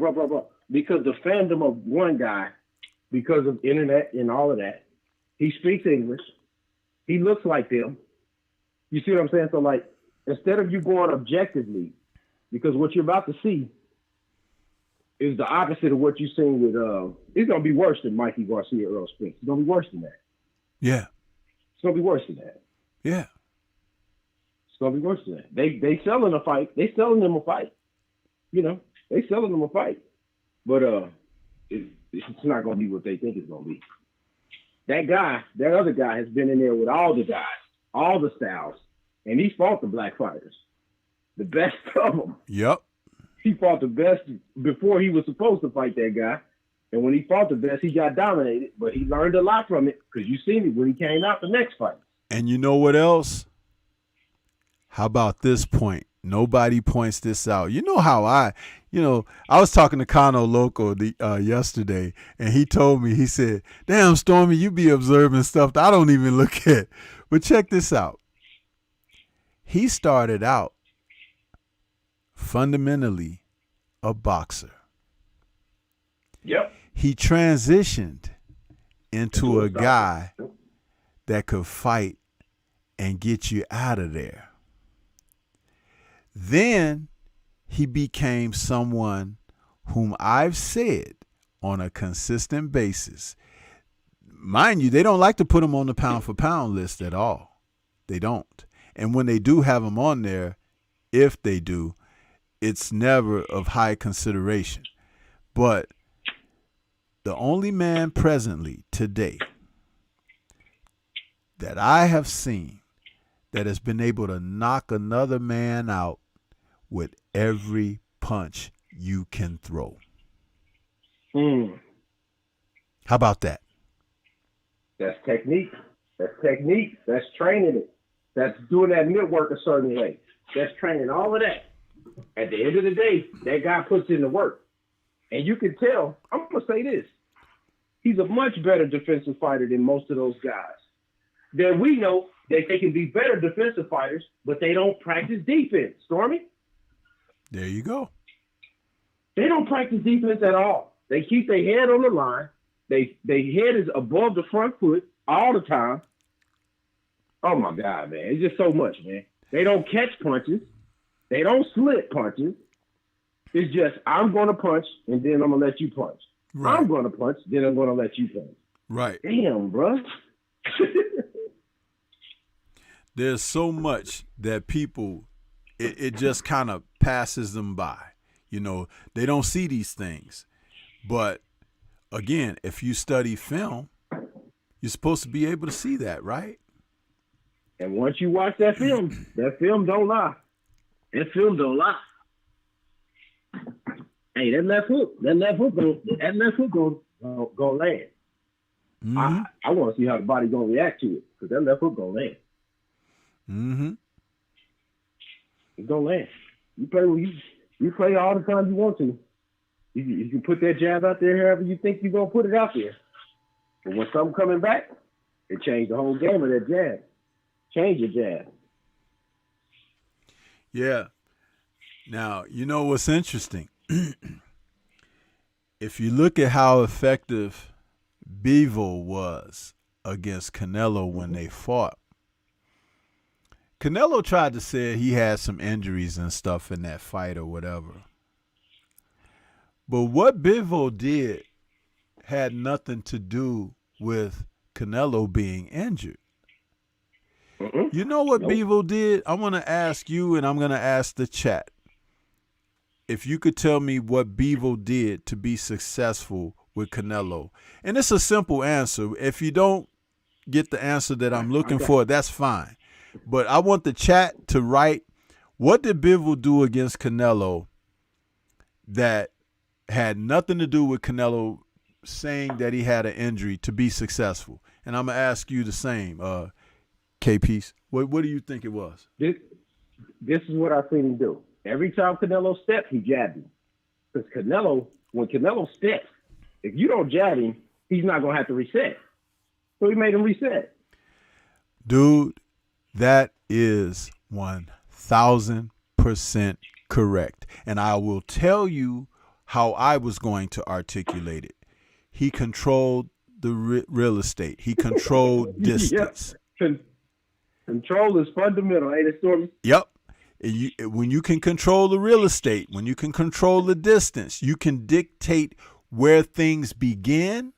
Because the fandom of one guy, because of internet and all of that, he speaks English. He looks like them. You see what I'm saying? So, like, instead of you going objectively, because what you're about to see is the opposite of what you've seen with, it's going to be worse than Mikey Garcia or Earl Spence. It's going to be worse than that. Yeah. It's going to be worse than that. Yeah. It's going to be worse than that. They selling a fight. They selling them a fight. You know, they selling them a fight. But it's not going to be what they think it's going to be. That other guy has been in there with all the guys, all the styles, and he fought the black fighters, the best of them. Yep. He fought the best before he was supposed to fight that guy. And when he fought the best, he got dominated, but he learned a lot from it because you seen it when he came out the next fight. And you know what else? How about this point? Nobody points this out. You know how I was talking to Kano Loco yesterday, and he told me, he said, damn, Stormy, you be observing stuff that I don't even look at. But check this out. He started out fundamentally a boxer. Yep. He transitioned into a guy that could fight and get you out of there. Then he became someone whom I've said on a consistent basis. Mind you, they don't like to put him on the pound for pound list at all. They don't. And when they do have him on there, if they do, it's never of high consideration. But the only man presently today that I have seen that has been able to knock another man out with every punch you can throw. How about that? That's technique. That's technique. That's training it. That's doing that network a certain way. That's training all of that. At the end of the day, that guy puts in the work. And you can tell, I'm going to say this. He's a much better defensive fighter than most of those guys. That we know that they can be better defensive fighters, but they don't practice defense. Stormy? There you go. They don't practice defense at all. They keep their head on the line. Their head is above the front foot all the time. Oh, my God, man. It's just so much, man. They don't catch punches. They don't slip punches. It's just, I'm going to punch, and then I'm going to let you punch. Right. I'm going to punch, then I'm going to let you punch. Right. Damn, bro. There's so much that people, it just kind of passes them by. You know, they don't see these things. But, again, if you study film, you're supposed to be able to see that, right? And once you watch that film don't lie. That film don't lie. Hey, that left hook gonna land. Mm-hmm. I want to see how the body gonna react to it because that left hook gonna land. Mm-hmm. It's gonna land. You play all the time you want to. You can put that jab out there however you think you're gonna put it out there. But when something coming back, it changed the whole game of that jab. Change your jab. Yeah. Now, you know what's interesting? If you look at how effective Bivol was against Canelo when they fought, Canelo tried to say he had some injuries and stuff in that fight or whatever. But what Bivol did had nothing to do with Canelo being injured. You know what Bevo did? I want to ask you, and I'm going to ask the chat. If you could tell me what Bevo did to be successful with Canelo. And it's a simple answer. If you don't get the answer that I'm looking for, that's fine. But I want the chat to write, what did Bevo do against Canelo that had nothing to do with Canelo saying that he had an injury to be successful? And I'm going to ask you the same, K-Piece. What do you think it was? This is what I've seen him do. Every time Canelo steps, he jabbed him. Because when Canelo steps, if you don't jab him, he's not going to have to reset. So he made him reset. Dude, that is 1,000% correct. And I will tell you how I was going to articulate it. He controlled the real estate. He controlled distance. Yep. Control is fundamental, ain't it, Stormy? Yep. When you can control the real estate, when you can control the distance, you can dictate where things begin,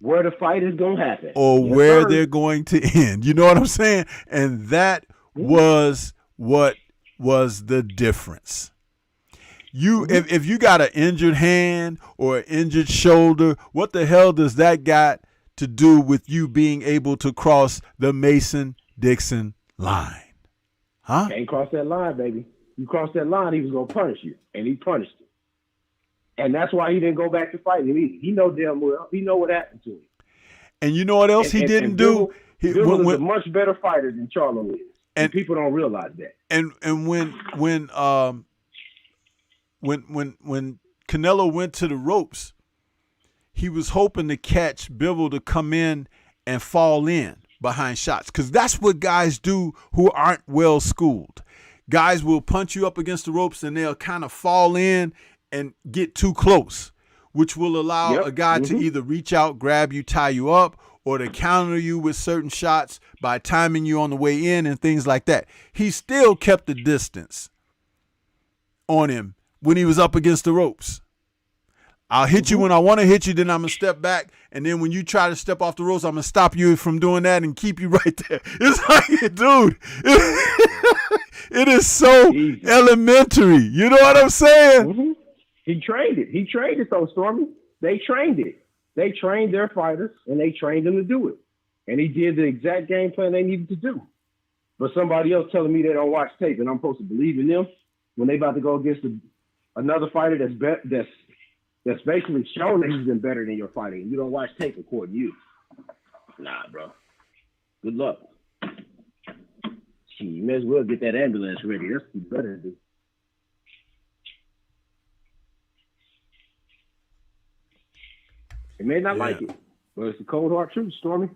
where the fight is going to happen, or where they're going to end. You know what I'm saying? And that was what was the difference. If you got an injured hand or an injured shoulder, what the hell does that got to do with you being able to cross the Mason-Dixon line? Huh? Can't cross that line, baby. You cross that line, he was going to punish you, and he punished you. And that's why he didn't go back to fighting either. He know damn well. He know what happened to him. And you know what else he didn't do? Bill is a much better fighter than Charlo is. And people don't realize that. And when Canelo went to the ropes, he was hoping to catch Bivol to come in and fall in behind shots, because that's what guys do who aren't well schooled. Guys will punch you up against the ropes and they'll kind of fall in and get too close, which will allow a guy to either reach out, grab you, tie you up, or to counter you with certain shots by timing you on the way in and things like that. He still kept the distance on him when he was up against the ropes. I'll hit you when I want to hit you, then I'm going to step back, and then when you try to step off the ropes, I'm going to stop you from doing that and keep you right there. It's like, dude, it is so elementary. You know what I'm saying? He trained it. He trained it, though, Stormy. They trained it. They trained their fighters, and they trained them to do it. And he did the exact game plan they needed to do. But somebody else telling me they don't watch tape, and I'm supposed to believe in them when they about to go against another fighter that's basically shown that he's been better than your fighter, and you don't watch tape according to you. Nah, bro. Good luck. You may as well get that ambulance ready. That's what you better do. They may not like it, but it's the cold hard truth, Stormy.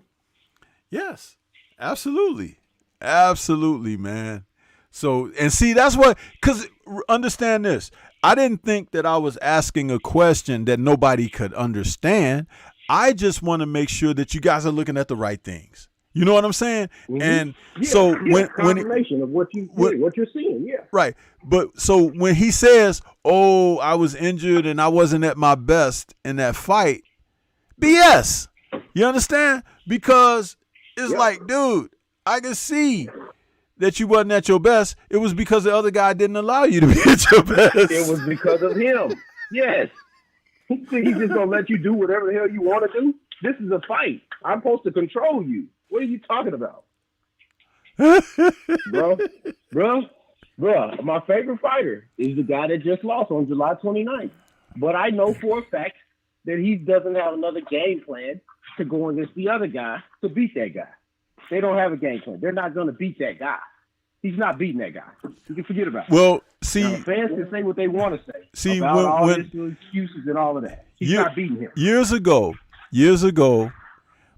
Yes, absolutely. Absolutely, man. So, and see, that's what, because understand this. I didn't think that I was asking a question that nobody could understand. I just want to make sure that you guys are looking at the right things. You know what I'm saying? And so when confirmation of what you're seeing, right. But so when he says, "Oh, I was injured and I wasn't at my best in that fight," BS. You understand? Because it's like, dude, I can see that you wasn't at your best. It was because the other guy didn't allow you to be at your best. It was because of him. Yes. He's just gonna let you do whatever the hell you want to do. This is a fight. I'm supposed to control you. What are you talking about? bro, my favorite fighter is the guy that just lost on July 29th. But I know for a fact that he doesn't have another game plan to go against the other guy to beat that guy. They don't have a game plan. They're not going to beat that guy. He's not beating that guy. You can forget about it. Well, see, now, fans can say what they want to say. See, about all his excuses and all of that. He's not beating him. Years ago,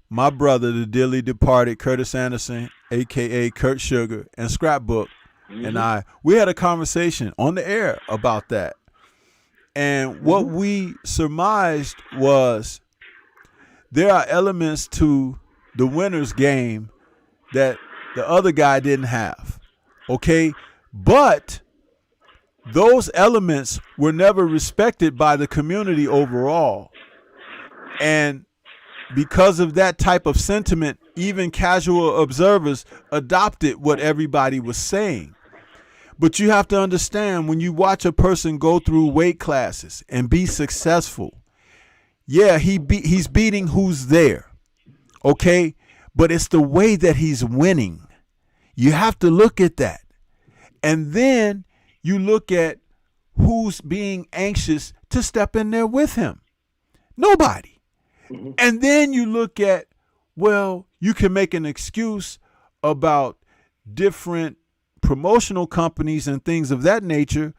my brother, the dearly departed Curtis Anderson, a.k.a. Kurt Sugar, and Scrapbook, and we had a conversation on the air about that. And what we surmised was there are elements to the winner's game that the other guy didn't have. Okay? But those elements were never respected by the community overall. And because of that type of sentiment, even casual observers adopted what everybody was saying. But you have to understand, when you watch a person go through weight classes and be successful, yeah, he's beating who's there, okay? But it's the way that he's winning. You have to look at that. And then you look at who's being anxious to step in there with him. Nobody. Mm-hmm. And then you look at, well, you can make an excuse about different promotional companies and things of that nature.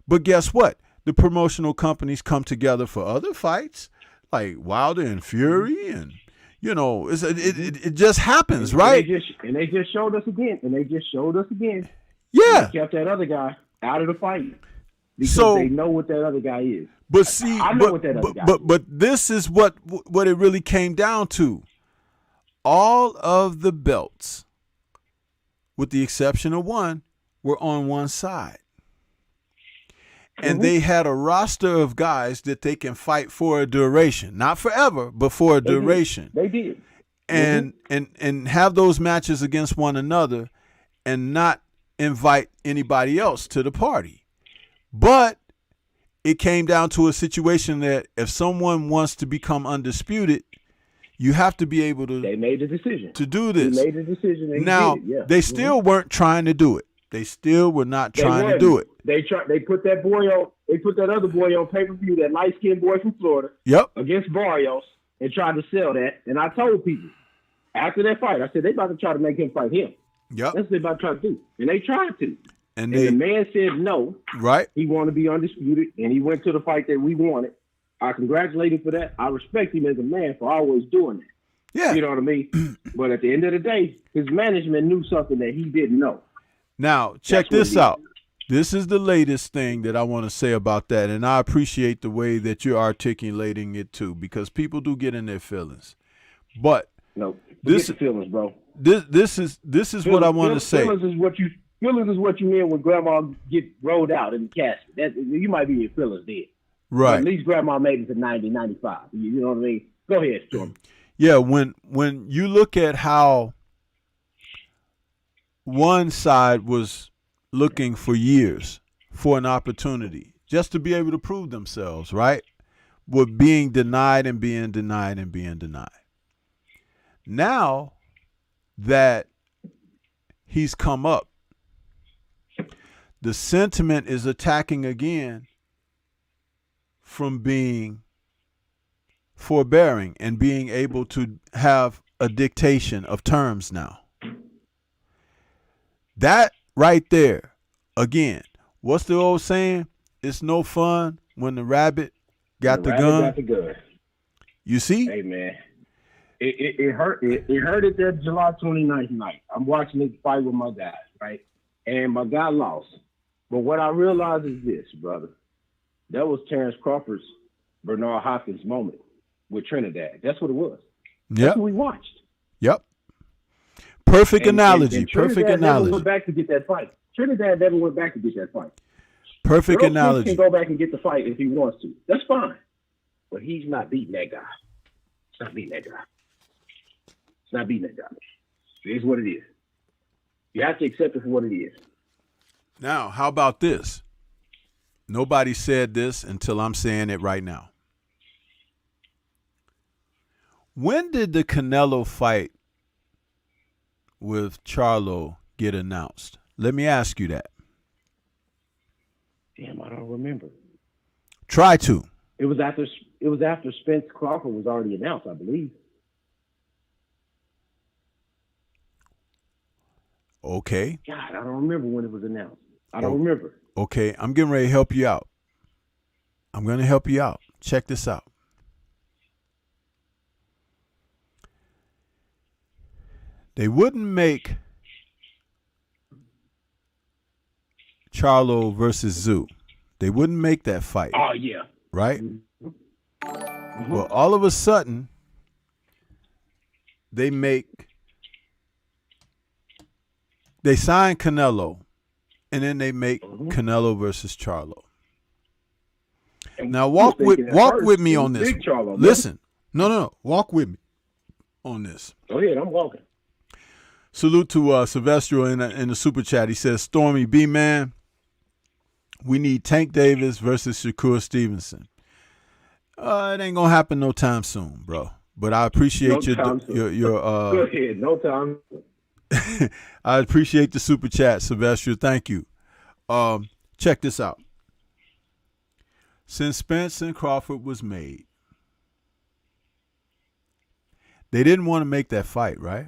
But guess what? The promotional companies come together for other fights, like Wilder and Fury, and it just happens, right? And they just showed us again. Yeah, they kept that other guy out of the fight because they know what that other guy is. But see, I know what that other guy is. But this is what it really came down to. All of the belts, with the exception of one, were on one side. And they had a roster of guys that they can fight for a duration. Not forever, but for a duration. They did. And have those matches against one another and not invite anybody else to the party. But it came down to a situation that if someone wants to become undisputed, you have to be able to. They made the decision to do this. They made the decision. Now they still weren't trying to do it. They still were not trying to do it. They put that boy on. They put that other boy on pay-per-view, that light-skinned boy from Florida. Yep. Against Barrios, and tried to sell that. And I told people after that fight, I said they about to try to make him fight him. Yep. That's what they about to try to do, and they tried to. And the man said no. Right. He wanted to be undisputed, and he went to the fight that we wanted. I congratulate him for that. I respect him as a man for always doing that. Yeah. You know what I mean? But at the end of the day, his management knew something that he didn't know. Now, check this out. This is the latest thing that I want to say about that, and I appreciate the way that you're articulating it too, because people do get in their feelings. But no, this is feelings, bro. This is what I want to say. Feelings is what you mean when grandma get rolled out in the casket. That you might be in your feelings dead. Right. But at least grandma made it to 90, 95. You know what I mean? Go ahead, Storm. Yeah, when you look at how one side was looking for years for an opportunity just to be able to prove themselves, right? Were being denied and being denied and being denied. Now that he's come up, the sentiment is attacking again from being forbearing and being able to have a dictation of terms now. That right there, again, what's the old saying? It's no fun when the rabbit got the gun. You see? Hey, man. It hurt. It hurt at that July 29th night. I'm watching this fight with my guys, right? And my guy lost. But what I realized is this, brother. That was Terrence Crawford's Bernard Hopkins moment with Trinidad. That's what it was. That's what we watched. Yep. Perfect analogy. Perfect analogy. Never went back to get that fight. Trinidad never went back to get that fight. Perfect analogy. He can go back and get the fight if he wants to. That's fine. But he's not beating that guy. It's not beating that guy. It's not beating that guy. It is what it is. You have to accept it for what it is. Now, how about this? Nobody said this until I'm saying it right now. When did the Canelo fight with Charlo get announced? Let me ask you that. Damn, I don't remember. Try to. It was after Spence Crawford was already announced, I believe. Okay. God, I don't remember when it was announced. I don't remember. Okay, I'm getting ready to help you out. I'm going to help you out. Check this out. They wouldn't make Charlo versus Zhu. They wouldn't make that fight. Oh, yeah. Right? Mm-hmm. Well, all of a sudden, they sign Canelo, and then they make Canelo versus Charlo. And now walk with me on this. Charlo, listen. No. Walk with me on this. Go ahead, I'm walking. Salute to Sylvester in the super chat. He says, Stormybman, we need Tank Davis versus Shakur Stevenson. It ain't gonna happen no time soon, bro. But I appreciate your Go ahead, no time. I appreciate the super chat, Sylvester. Thank you. Check this out. Since Spence and Crawford was made, they didn't want to make that fight, right?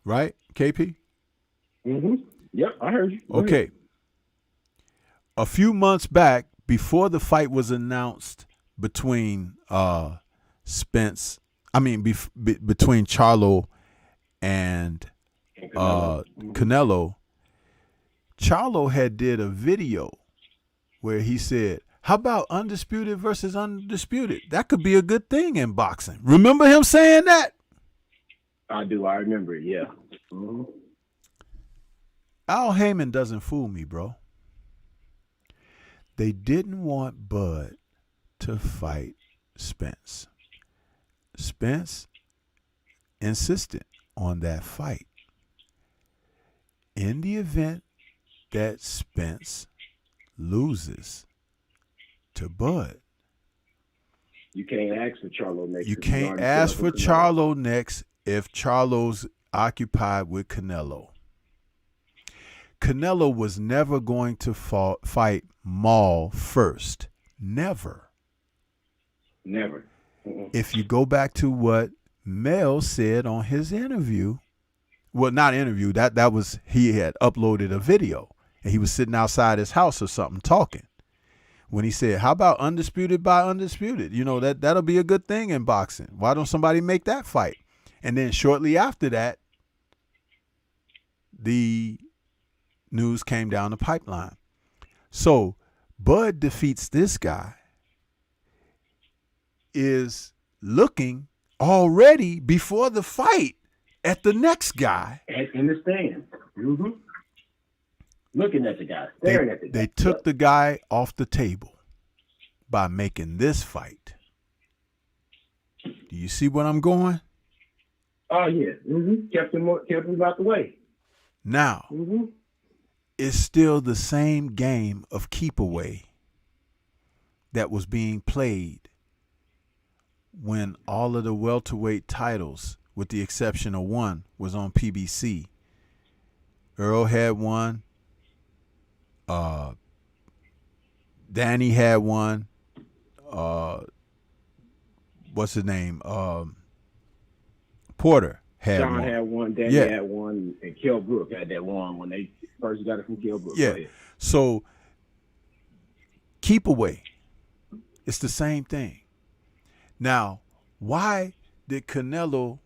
Right, KP? Mm-hmm. Yep, I heard you. Okay. A few months back, before the fight was announced between between Charlo and Canelo, Charlo had did a video where he said, how about undisputed versus undisputed? That could be a good thing in boxing. Remember him saying that? I do. I remember it, yeah. Mm-hmm. Al Heyman doesn't fool me, bro. They didn't want Bud to fight Spence. Spence insisted on that fight. In the event that Spence loses to Bud, you can't ask for Charlo next. You can't ask for Charlo next if Charlo's occupied with Canelo. Canelo was never going to fight Maul first. Never. Never. Mm-mm. If you go back to what Mel said on his interview, well, not interview, that was, he had uploaded a video and he was sitting outside his house or something talking. When he said, how about undisputed by undisputed? You know, that'll be a good thing in boxing. Why don't somebody make that fight? And then shortly after that, the news came down the pipeline. So Bud defeats this guy, is looking already before the fight at the next guy. In the stand. Mm-hmm. Looking at the guy, staring at the guy. They took the guy off the table by making this fight. Do you see what I'm going? Oh, yeah. Mm-hmm. Kept him out the way. Now, it's still the same game of keep away that was being played when all of the welterweight titles, with the exception of one, was on PBC. Earl had one. Danny had one. What's his name? Porter had John one. had one. Danny had one. And Kell Brook had that one when they first got it from Kell Brook. Yeah. So keep away. It's the same thing. Now, why did Canelo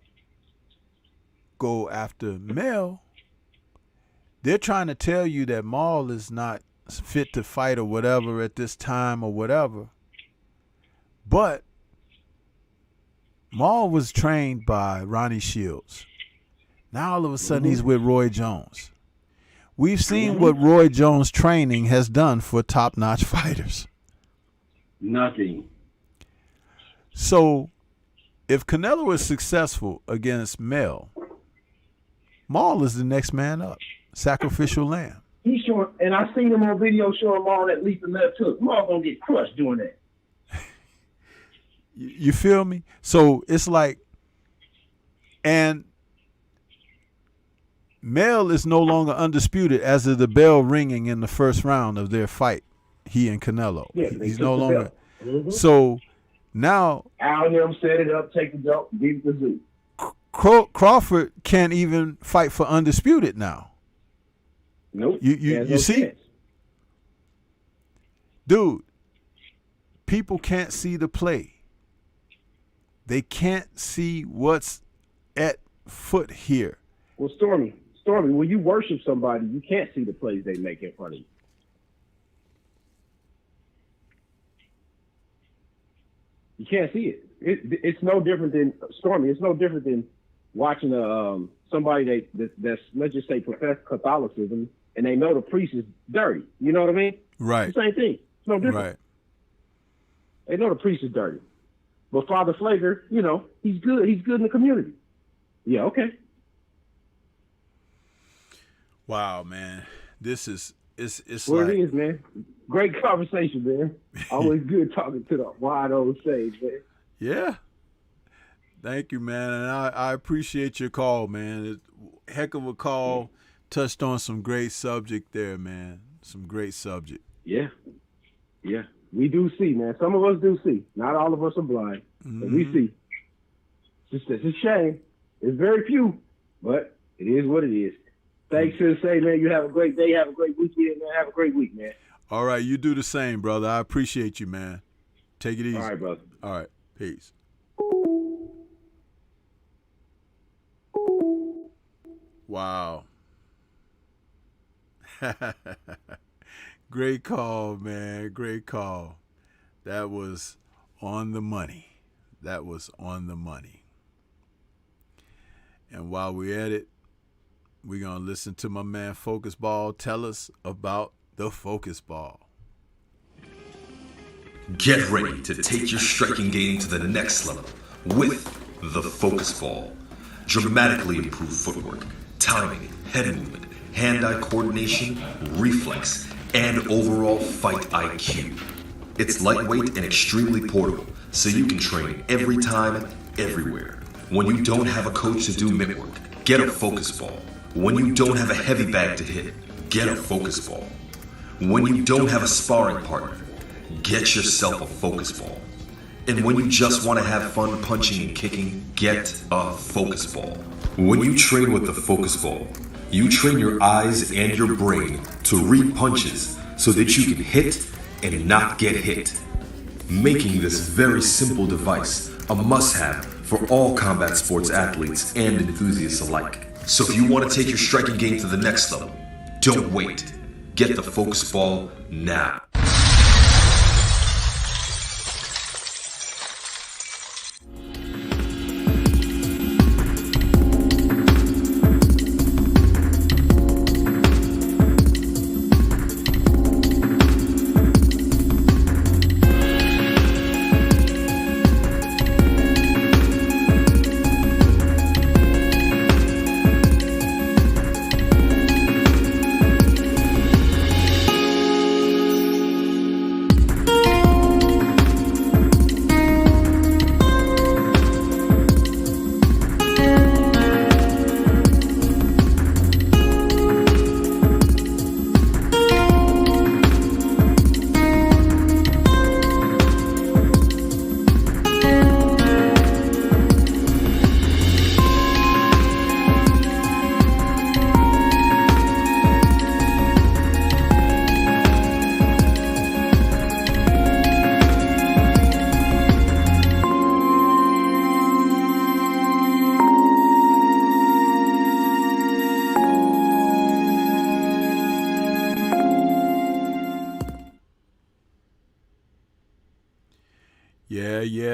go after Mel? They're trying to tell you that Maul is not fit to fight or whatever at this time or whatever. But Maul was trained by Ronnie Shields. Now all of a sudden he's with Roy Jones. We've seen what Roy Jones' training has done for top-notch fighters. Nothing. So if Canelo is successful against Mel, Maul is the next man up. Sacrificial lamb. He's showing, and I seen him on video showing Maul that leap and left hook. Maul gonna get crushed doing that. You feel me? So it's like, and Mel is no longer undisputed as of the bell ringing in the first round of their fight. He and Canelo. Yeah, he's no longer. So now Al and them set it up, take the belt, beat the zoo. Crawford can't even fight for undisputed now. Nope. You see, chance. Dude, people can't see the play. They can't see what's at foot here. Well, Stormy, when you worship somebody, you can't see the plays they make in front of you. You can't see it. It's no different than Stormy. It's no different than watching somebody that's let's just say profess Catholicism and they know the priest is dirty. You know what I mean? Right. It's the same thing. It's no different. Right. They know the priest is dirty. but Father Flager, you know, he's good. He's good in the community. Yeah, okay. Wow, man. This is it's Well, like it is, man. Great conversation, man. Always good talking to the wide old stage, man. yeah. Thank you, man, and I appreciate your call, man. Heck of a call. Touched on some great subject there, man. Some great subject. Yeah. Yeah. We do see, man. Some of us do see. Not all of us are blind. But we see. It's a shame. It's very few, but it is what it is. Thanks to say, man, you have a great day. Have a great weekend, man. Have a great week, man. All right, you do the same, brother. I appreciate you, man. Take it easy. All right, brother. All right, peace. Wow. Great call, man. Great call. That was on the money. That was on the money. And while we're at it, we're going to listen to my man Focus Ball tell us about the Focus Ball. Get ready to take your striking game to the next level with the Focus Ball. Dramatically improved footwork, timing, head movement, hand-eye coordination, reflex, and overall fight IQ. It's lightweight and extremely portable, so you can train every time, everywhere. When you don't have a coach to do mitt work, get a Focus Ball. When you don't have a heavy bag to hit, get a Focus Ball. When you don't have a sparring partner, get yourself a Focus Ball. And when you just want to have fun punching and kicking, get a Focus Ball. When you train with the Focus Ball, you train your eyes and your brain to read punches so that you can hit and not get hit, making this very simple device a must-have for all combat sports athletes and enthusiasts alike. So if you want to take your striking game to the next level, don't wait. Get the Focus Ball now.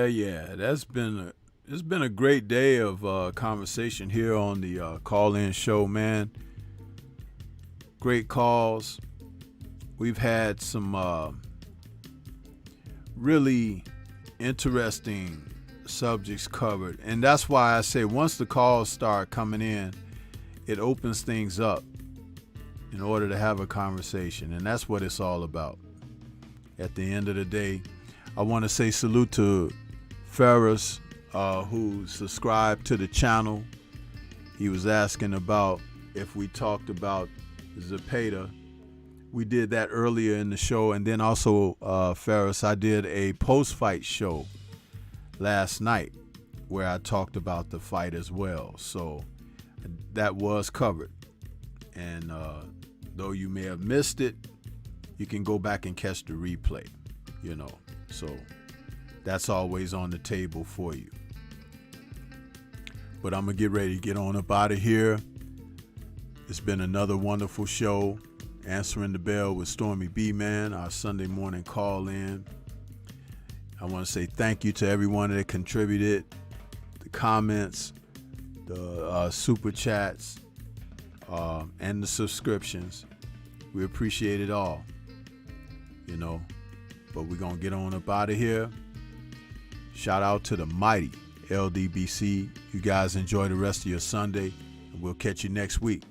Yeah. It's been a great day of conversation here on the call-in show, man. Great calls. We've had some really interesting subjects covered, and that's why I say once the calls start coming in, it opens things up in order to have a conversation, and that's what it's all about. At the end of the day, I want to say salute to Ferris, who subscribed to the channel. He was asking about if we talked about Zepeda. We did that earlier in the show, and then also, Ferris, I did a post-fight show last night where I talked about the fight as well. So that was covered. And though you may have missed it, you can go back and catch the replay, So that's always on the table for you. But I'm going to get ready to get on up out of here. It's been another wonderful show. Answering the Bell with Stormybman, our Sunday morning call in. I want to say thank you to everyone that contributed, the comments, the super chats, and the subscriptions. We appreciate it all, But we're going to get on up out of here. Shout out to the mighty LDBC. You guys enjoy the rest of your Sunday, and we'll catch you next week.